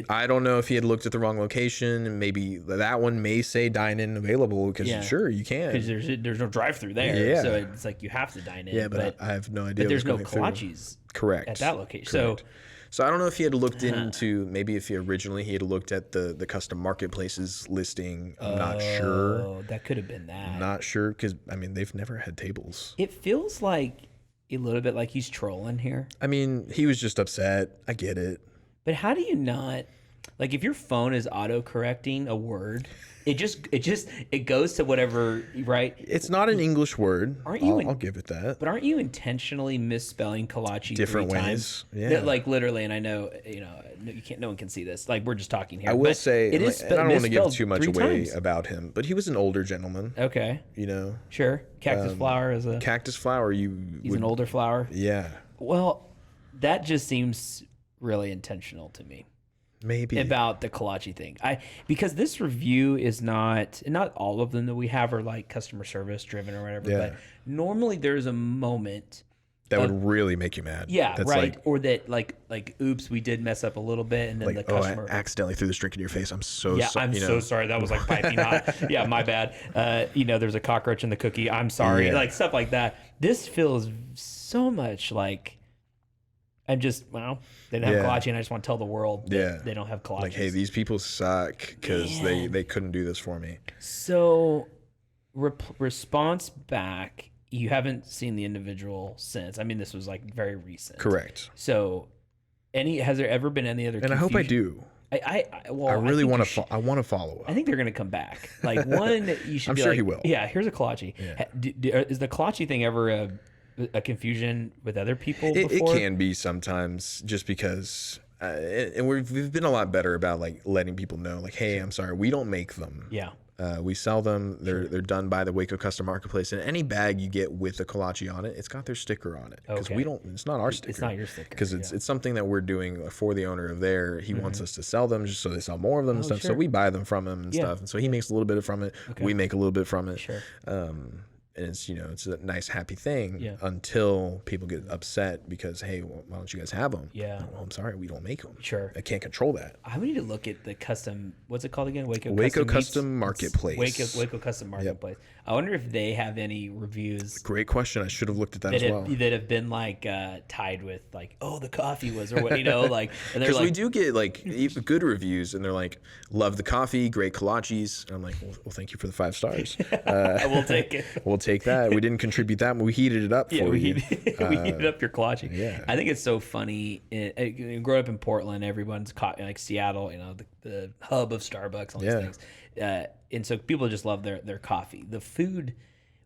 C: I don't know if he had looked at the wrong location, and maybe that one may say dine-in available, because sure, you can.
B: Because there's no drive-through there.
C: Yeah.
B: So it's like you have to dine in.
C: Yeah, but I have no idea.
B: But there's no kolaches.
C: Correct.
B: At that location.
C: Correct. So I don't know if he had looked into, maybe if he had looked at the custom marketplaces listing. I'm not sure.
B: Oh, that could have been that.
C: I'm not sure, because they've never had tables.
B: It feels like a little bit like he's trolling here.
C: He was just upset. I get it.
B: But how do you not, like, if your phone is auto correcting a word, it goes to whatever, right?
C: It's not an English word. I'll give it that.
B: But aren't you intentionally misspelling kolache
C: different
B: 3
C: ways?
B: Times?
C: Yeah.
B: Like literally, and I know no one can see this. Like, we're just talking here.
C: I will say,
B: it is
C: and I don't want to give too much
B: 3
C: away
B: times.
C: about him, but he was an older gentleman.
B: Okay. Sure. Cactus flower he's an older flower.
C: Yeah.
B: Well, that just seems really intentional to me.
C: Maybe.
B: about the kolache thing. Because this review is not all of them that we have are like customer service driven or whatever,
C: Yeah.
B: but normally there's a moment
C: that would really make you mad.
B: yeah,
C: That's
B: right.
C: Like,
B: or that like oops, we did mess up a little bit, and then the customer.
C: I accidentally threw this drink in your face. I'm so
B: yeah,
C: sorry.
B: I'm so sorry. That was like piping hot. Yeah, my bad. There's a cockroach in the cookie. I'm sorry.
C: Yeah.
B: Like stuff like that. This feels so much like I'm just they don't have kolache, and I just want to tell the world that they don't have kolache.
C: Like, hey, these people suck because they couldn't do this for me.
B: So, response back. You haven't seen the individual since. I mean, this was like very recent.
C: Correct.
B: So, has there ever been any other?
C: And I hope I do.
B: I
C: really want to. I want to follow up.
B: I think they're going to come back. Like one, you should.
C: I'm
B: be
C: sure
B: like,
C: he will.
B: Yeah, here's a kolache.
C: Yeah.
B: Is the kolache thing ever a confusion with other people? Before?
C: It can be sometimes, just because. And we've been a lot better about like letting people know, like, hey, I'm sorry, we don't make them.
B: Yeah.
C: We sell them. They're done by the Waco Custom Marketplace. And any bag you get with the kolache on it, it's got their sticker on it. Because we don't. It's not our sticker.
B: It's not your sticker.
C: Because it's something that we're doing for the owner of there. He wants us to sell them just so they sell more of them and stuff.
B: Sure.
C: So we buy them from him and stuff. And so he makes a little bit from it.
B: Okay.
C: We make a little bit from it.
B: Sure.
C: And it's it's a nice happy thing until people get upset because, hey, why don't you guys have them?
B: Yeah.
C: Well, I'm sorry, we don't make them.
B: Sure.
C: I can't control that.
B: I would need to look at the custom. What's it called again?
C: Waco Custom Marketplace.
B: Waco Custom Marketplace. I wonder if they have any reviews.
C: Great question. I should have looked at that as well.
B: That have been like tied with like, oh, the coffee was, or what, like.
C: Because we do get like good reviews, and they're like, love the coffee, great kolaches. And I'm like, well, thank you for the 5 stars.
B: We'll take it.
C: We'll take that. We didn't contribute that, but we heated it up for you.
B: We heated up your kolache.
C: Yeah.
B: I think it's so funny. Growing up in Portland, everyone's like Seattle, the hub of Starbucks, all these things. And so people just love their coffee. The food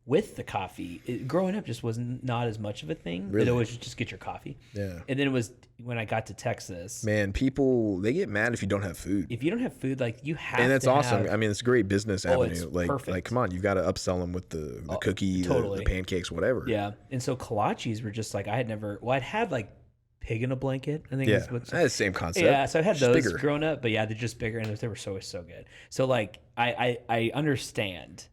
B: with the coffee, growing up just was not as much of a thing.
C: Really?
B: It always just get your coffee.
C: Yeah.
B: And then it was when I got to Texas.
C: Man, people, they get mad if you don't have food.
B: If you don't have food, like you have
C: and that's
B: to
C: awesome.
B: have,
C: I mean, it's a great business avenue.
B: It's
C: like,
B: perfect.
C: come on, you've got to upsell them with the cookie, the pancakes, whatever.
B: Yeah. And so kolaches were just like, I'd had like pig in a blanket. I think
C: I had the same concept.
B: Yeah, so I had those
C: bigger.
B: growing up, but yeah, they're just bigger, and they were so good. So like, I understand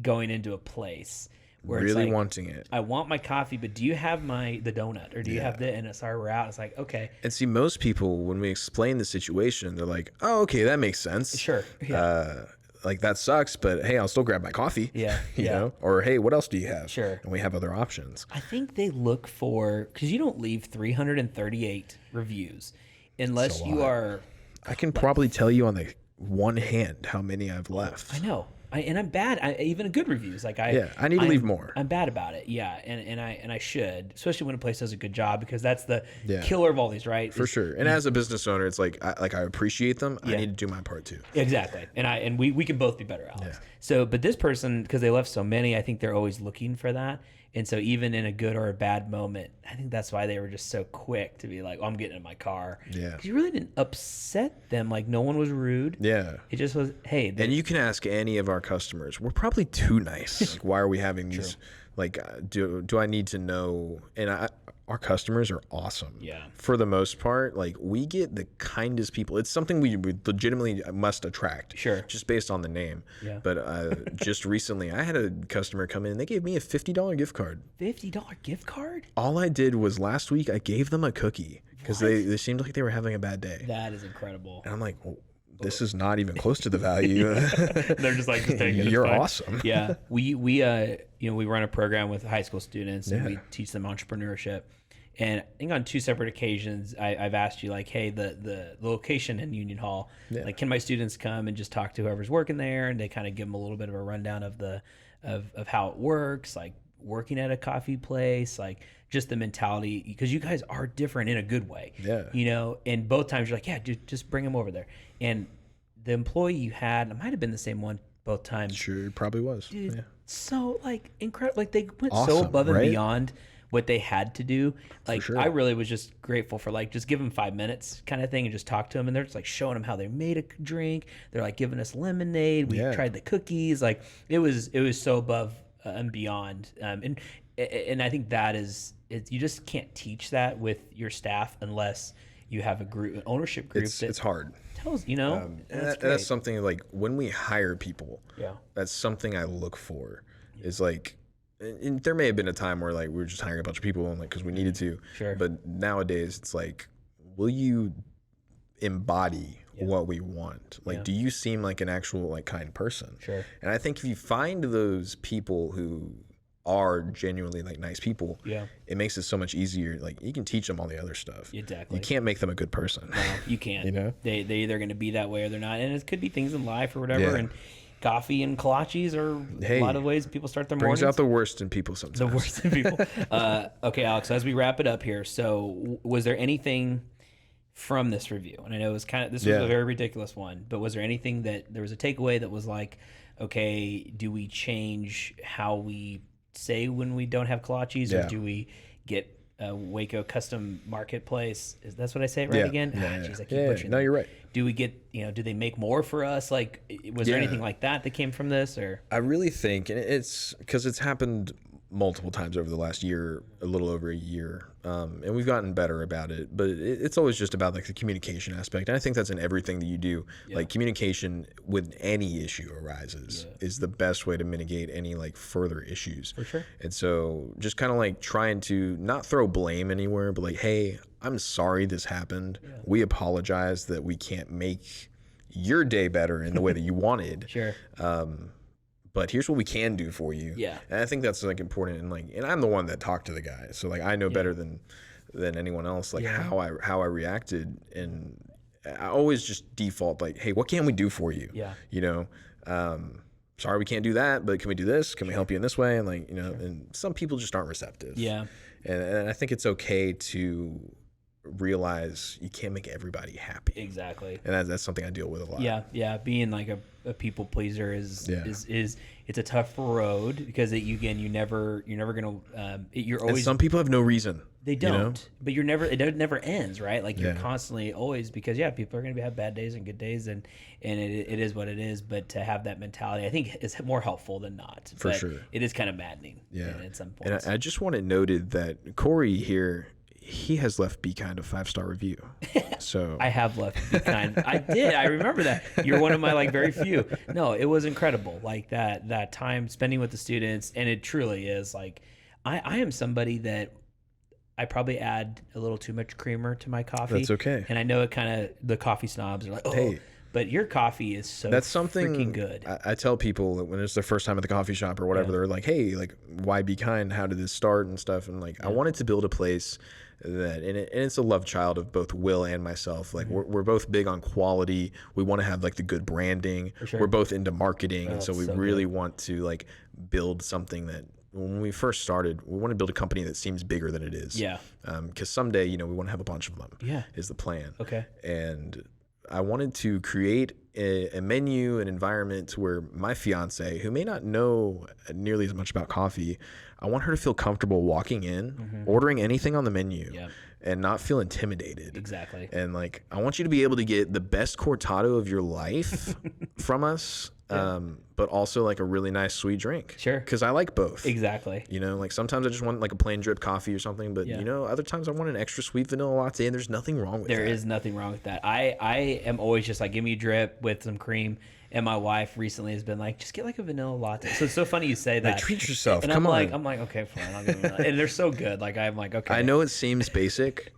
B: going into a place where
C: really
B: it's like,
C: wanting it.
B: I want my coffee, but do you have the donut, or do you have the? And sorry, we're out. It's like, okay.
C: And see, most people, when we explain the situation, they're like, oh, okay, that makes sense.
B: Sure. Yeah.
C: Like, that sucks, but hey, I'll still grab my coffee.
B: Yeah.
C: you know? Or hey, what else do you have?
B: Sure.
C: And we have other options.
B: I think they look for, because you don't leave 338 reviews unless you are.
C: I can probably tell you on the one hand how many I've left.
B: I know. And I'm bad. Even good reviews. Like I
C: need to leave more.
B: I'm bad about it. Yeah, and I should, especially when a place does a good job, because that's the
C: Yeah.
B: killer of all these, right?
C: For sure. And as a business owner, it's like I appreciate them.
B: Yeah.
C: I need to do my part too.
B: Exactly. And we can both be better, Alex.
C: Yeah.
B: So, but this person, because they left so many, I think they're always looking for that. And so even in a good or a bad moment, I think that's why they were just so quick to be like, oh, I'm getting in my car.
C: Yeah.
B: 'Cause you really didn't upset them. Like, no one was rude.
C: Yeah.
B: It just was, hey.
C: And you can ask any of our customers. We're probably too nice. Like, why are we having these? Like, do I need to know? And our customers are awesome.
B: Yeah.
C: For the most part, like, we get the kindest people. It's something we legitimately must attract.
B: Sure.
C: Just based on the name.
B: Yeah.
C: But just recently, I had a customer come in and they gave me a $50 gift card.
B: $50 gift card?
C: All I did was last week I gave them a cookie because they seemed like they were having a bad day.
B: That is incredible.
C: And I'm like, well, this is not even close to the value.
B: They're just like, just take it.
C: You're awesome.
B: Yeah, we run a program with high school students, and we teach them entrepreneurship. And I think on 2 separate occasions, I've asked you, like, hey, the location in Union Hall, like, can my students come and just talk to whoever's working there, and they kind of give them a little bit of a rundown of of how it works, like working at a coffee place, like just the mentality, because you guys are different in a good way.
C: Yeah.
B: And both times you're like, yeah, dude, just bring them over there. And the employee you had, it might have been the same one both times.
C: Sure, it probably was.
B: Dude,
C: yeah.
B: so like incredible. Like they went so
C: Awesome,
B: above and
C: right?
B: beyond what they had to do. Like
C: sure.
B: I really was just grateful for like just give them 5 minutes kind of thing and just talk to them, and they're just like showing them how they made a drink. They're like giving us lemonade. We tried the cookies. Like it was so above and beyond. And I think that is you just can't teach that with your staff unless you have a group, an ownership group.
C: It's hard.
B: Tells
C: And that's something like when we hire people.
B: Yeah.
C: That's something I look for. Is like, and there may have been a time where like we were just hiring a bunch of people and like because we needed to.
B: Sure.
C: But nowadays it's like, will you embody what we want? Like, do you seem like an actual like kind person?
B: Sure.
C: And I think if you find those people who are genuinely like nice people, it makes it so much easier. Like you can teach them all the other stuff.
B: Exactly.
C: You can't make them a good person.
B: No, you can't.
C: You know,
B: they either going to be that way or they're not, and it could be things in life or whatever. And coffee and kolaches are a lot of ways people start their
C: brings
B: mornings.
C: out the worst in people sometimes.
B: The worst in people. Okay, Alex. As we wrap it up here, so was there anything from this review? And I know it was this was a very ridiculous one, but was there anything that there was a takeaway that was like, okay, do we change how we say when we don't have kolaches, or do we get a Waco custom marketplace? That's what I say right again? Geez, I keep butchering
C: No,
B: that.
C: you're right.
B: Do we get, do they make more for us? Like, was there anything like that came from this? Or
C: I really think, and it's because it's happened multiple times over the last year, a little over a year, and we've gotten better about it, but it's always just about like the communication aspect, and I think that's in everything that you do. Like communication when any issue arises is the best way to mitigate any like further issues.
B: For sure.
C: And so just kind of like trying to not throw blame anywhere, but like, hey, I'm sorry this happened. We apologize that we can't make your day better in the way that you wanted.
B: Sure.
C: But here's what we can do for you.
B: Yeah.
C: And I think that's like important, and I'm the one that talked to the guy, so like I know better than anyone else like how I reacted, and I always just default like, hey, what can we do for you?
B: Yeah.
C: You know, sorry we can't do that, but can we do this? Can we help you in this way? And like, you know, and some people just aren't receptive.
B: Yeah.
C: And I think it's okay to realize you can't make everybody happy.
B: Exactly.
C: And that's something I deal with a lot.
B: Yeah. Being like a people pleaser is it's a tough road because you're never gonna you're always.
C: And some people have no reason.
B: They don't.
C: You know?
B: But it never ends, right? Like you're constantly always, because people are gonna have bad days and good days, and it is what it is. But to have that mentality, I think is more helpful than not.
C: For
B: but
C: sure.
B: It is kind of maddening. At some point.
C: And I just want it noted that Cory here, he has left Be Kind a 5-star review. So
B: I have left Be Kind. I did. I remember that. You're one of my like very few. No, it was incredible. Like that time spending with the students, and it truly is like I am somebody that I probably add a little too much creamer to my coffee.
C: That's okay.
B: And I know it kind of, the coffee snobs are like, oh,
C: hey,
B: but your coffee is so
C: that's something
B: freaking good.
C: I tell people that when it's their first time at the coffee shop or whatever, they're like, hey, like, why Be Kind? How did this start and stuff? And like, I wanted to build a place that, and it's a love child of both Will and myself. Like we're both big on quality. We want to have like the good branding.
B: Sure.
C: We're both into marketing. And so we
B: so
C: really want to like build something that, when we first started, we want to build a company that seems bigger than it is.
B: Yeah.
C: Because someday, we want to have a bunch of them.
B: Yeah.
C: Is the plan.
B: Okay.
C: And I wanted to create a menu, an environment where my fiance, who may not know nearly as much about coffee, I want her to feel comfortable walking in, ordering anything on the menu, and not feel intimidated.
B: Exactly.
C: And like, I want you to be able to get the best cortado of your life from us. But also like a really nice sweet drink.
B: Sure.
C: Because I like both.
B: Exactly.
C: Like sometimes I just want like a plain drip coffee or something, but other times I want an extra sweet vanilla latte, and there's nothing wrong with that.
B: There is nothing wrong with that. I am always just like, give me a drip with some cream. And my wife recently has been like, just get like a vanilla latte. So it's so funny you say that.
C: Like, treat yourself.
B: And
C: Come on.
B: I'm like, okay, fine. I'll give them that. And they're so good. Like I'm like, okay.
C: I know it seems basic.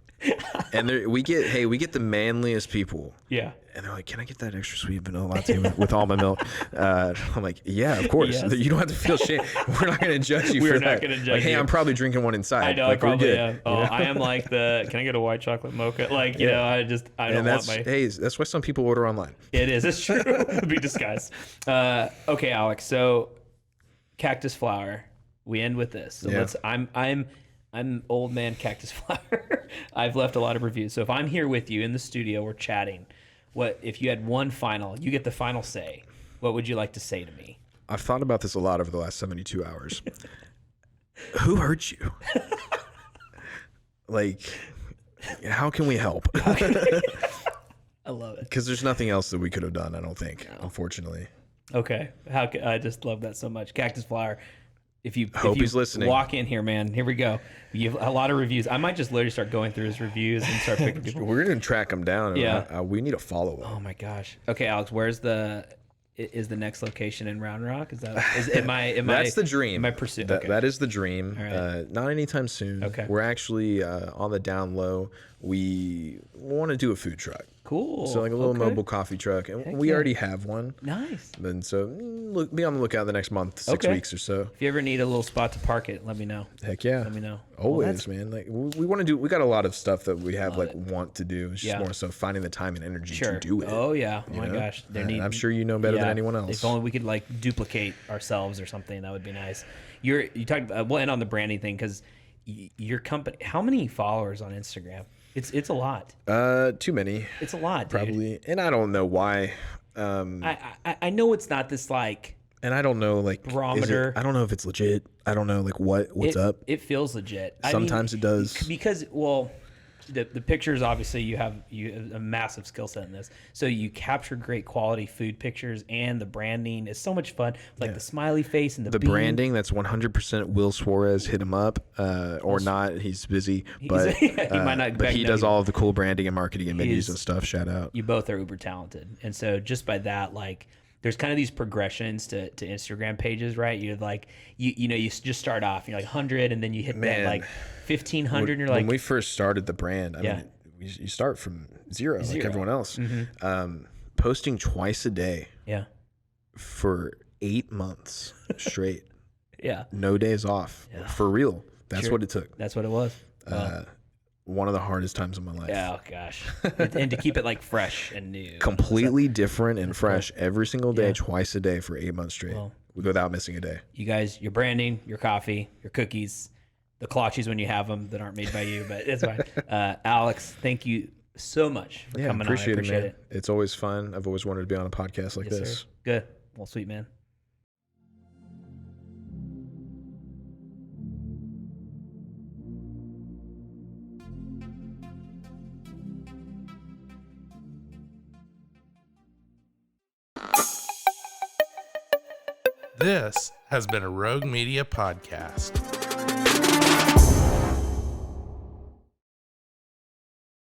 C: And we get the manliest people.
B: Yeah.
C: And they're like, can I get that extra sweet vanilla latte with all my milk? I'm like, yeah, of course.
B: Yes.
C: You don't have to feel shame. We're not going to judge you for that.
B: We're not going to judge
C: like, hey,
B: you.
C: I'm probably drinking one inside.
B: I know,
C: like,
B: I probably
C: good,
B: am. I am like can I get a white chocolate mocha? Like, you know, I don't want my...
C: Hey, that's why some people order online.
B: It is. It's true. It'd be disguised. Okay, Alex. So, cactus flower. We end with this. So I'm old man cactus flower. I've left a lot of reviews. So if I'm here with you in the studio, we're chatting. What if you had one final? You get the final say. What would you like to say to me?
C: I've thought about this a lot over the last 72 hours. Who hurt you? Like, how can we help?
B: I love it.
C: Because there's nothing else that we could have done, I don't think, unfortunately.
B: Okay. I just love that so much. Cactus flower. If you
C: he's listening.
B: Walk in here, man. Here we go. You have a lot of reviews. I might just literally start going through his reviews and start picking people.
C: We're gonna track him down.
B: Yeah.
C: We need to follow him.
B: Oh my gosh. Okay, Alex, where's the next location in Round Rock? That's
C: the dream.
B: Am I pursuing?
C: That is the dream.
B: All right.
C: Not anytime soon.
B: Okay.
C: We're actually on the down low. We want to do a food truck.
B: Cool.
C: So like a little mobile coffee truck, and
B: Heck
C: we
B: yeah.
C: already have one.
B: Nice.
C: And so be on the lookout the next month, 6 weeks or so.
B: If you ever need a little spot to park it, let me know.
C: Heck yeah.
B: Let me know.
C: Always, man. Like we want to do. We got a lot of stuff that we have want to do. It's just
B: Yeah.
C: more so finding the time and energy to do it.
B: Oh yeah. Oh
C: you
B: my
C: know?
B: gosh.
C: I'm sure you know better than anyone else.
B: If only we could like duplicate ourselves or something, that would be nice. You talked about we'll end on the branding thing because your company. How many followers on Instagram? It's a lot.
C: Too many.
B: It's a lot, dude.
C: Probably, and I don't know why.
B: I know it's not this like.
C: And I don't know like
B: barometer.
C: I don't know if it's legit. I don't know like what's up.
B: It feels legit.
C: Sometimes it does.
B: Because the pictures, obviously you have a massive skill set in this. So you capture great quality food pictures, and the branding is so much fun. Like the smiley face and the bean.
C: Branding, that's 100% Will Suarez. Hit him up or not. He's busy, but
B: he might not.
C: But he does all of the cool branding and marketing and menus and stuff. Shout out.
B: You both are uber talented, and so just by that, like. There's kind of these progressions to Instagram pages, right? You're like, you know, you just start off, you're like 100, and then you hit that like 1,500, and you're like.
C: When we first started the brand, I mean, you start from zero, like everyone else.
B: Mm-hmm.
C: Posting twice a day.
B: Yeah.
C: For 8 months straight.
B: Yeah.
C: No days off.
B: Yeah.
C: For real. That's what it took.
B: That's what it was.
C: One of the hardest times of my life.
B: Oh gosh. And to keep it like fresh and new.
C: Completely different and fresh every single day, twice a day for 8 months straight, without missing a day.
B: You guys, your branding, your coffee, your cookies, the kolaches when you have them that aren't made by you, but it's fine. Alex, thank you so much for coming on. I appreciate it.
C: It's always fun. I've always wanted to be on a podcast like this.
B: Sir. Good. Well, sweet man.
D: This has been a Rogue Media podcast.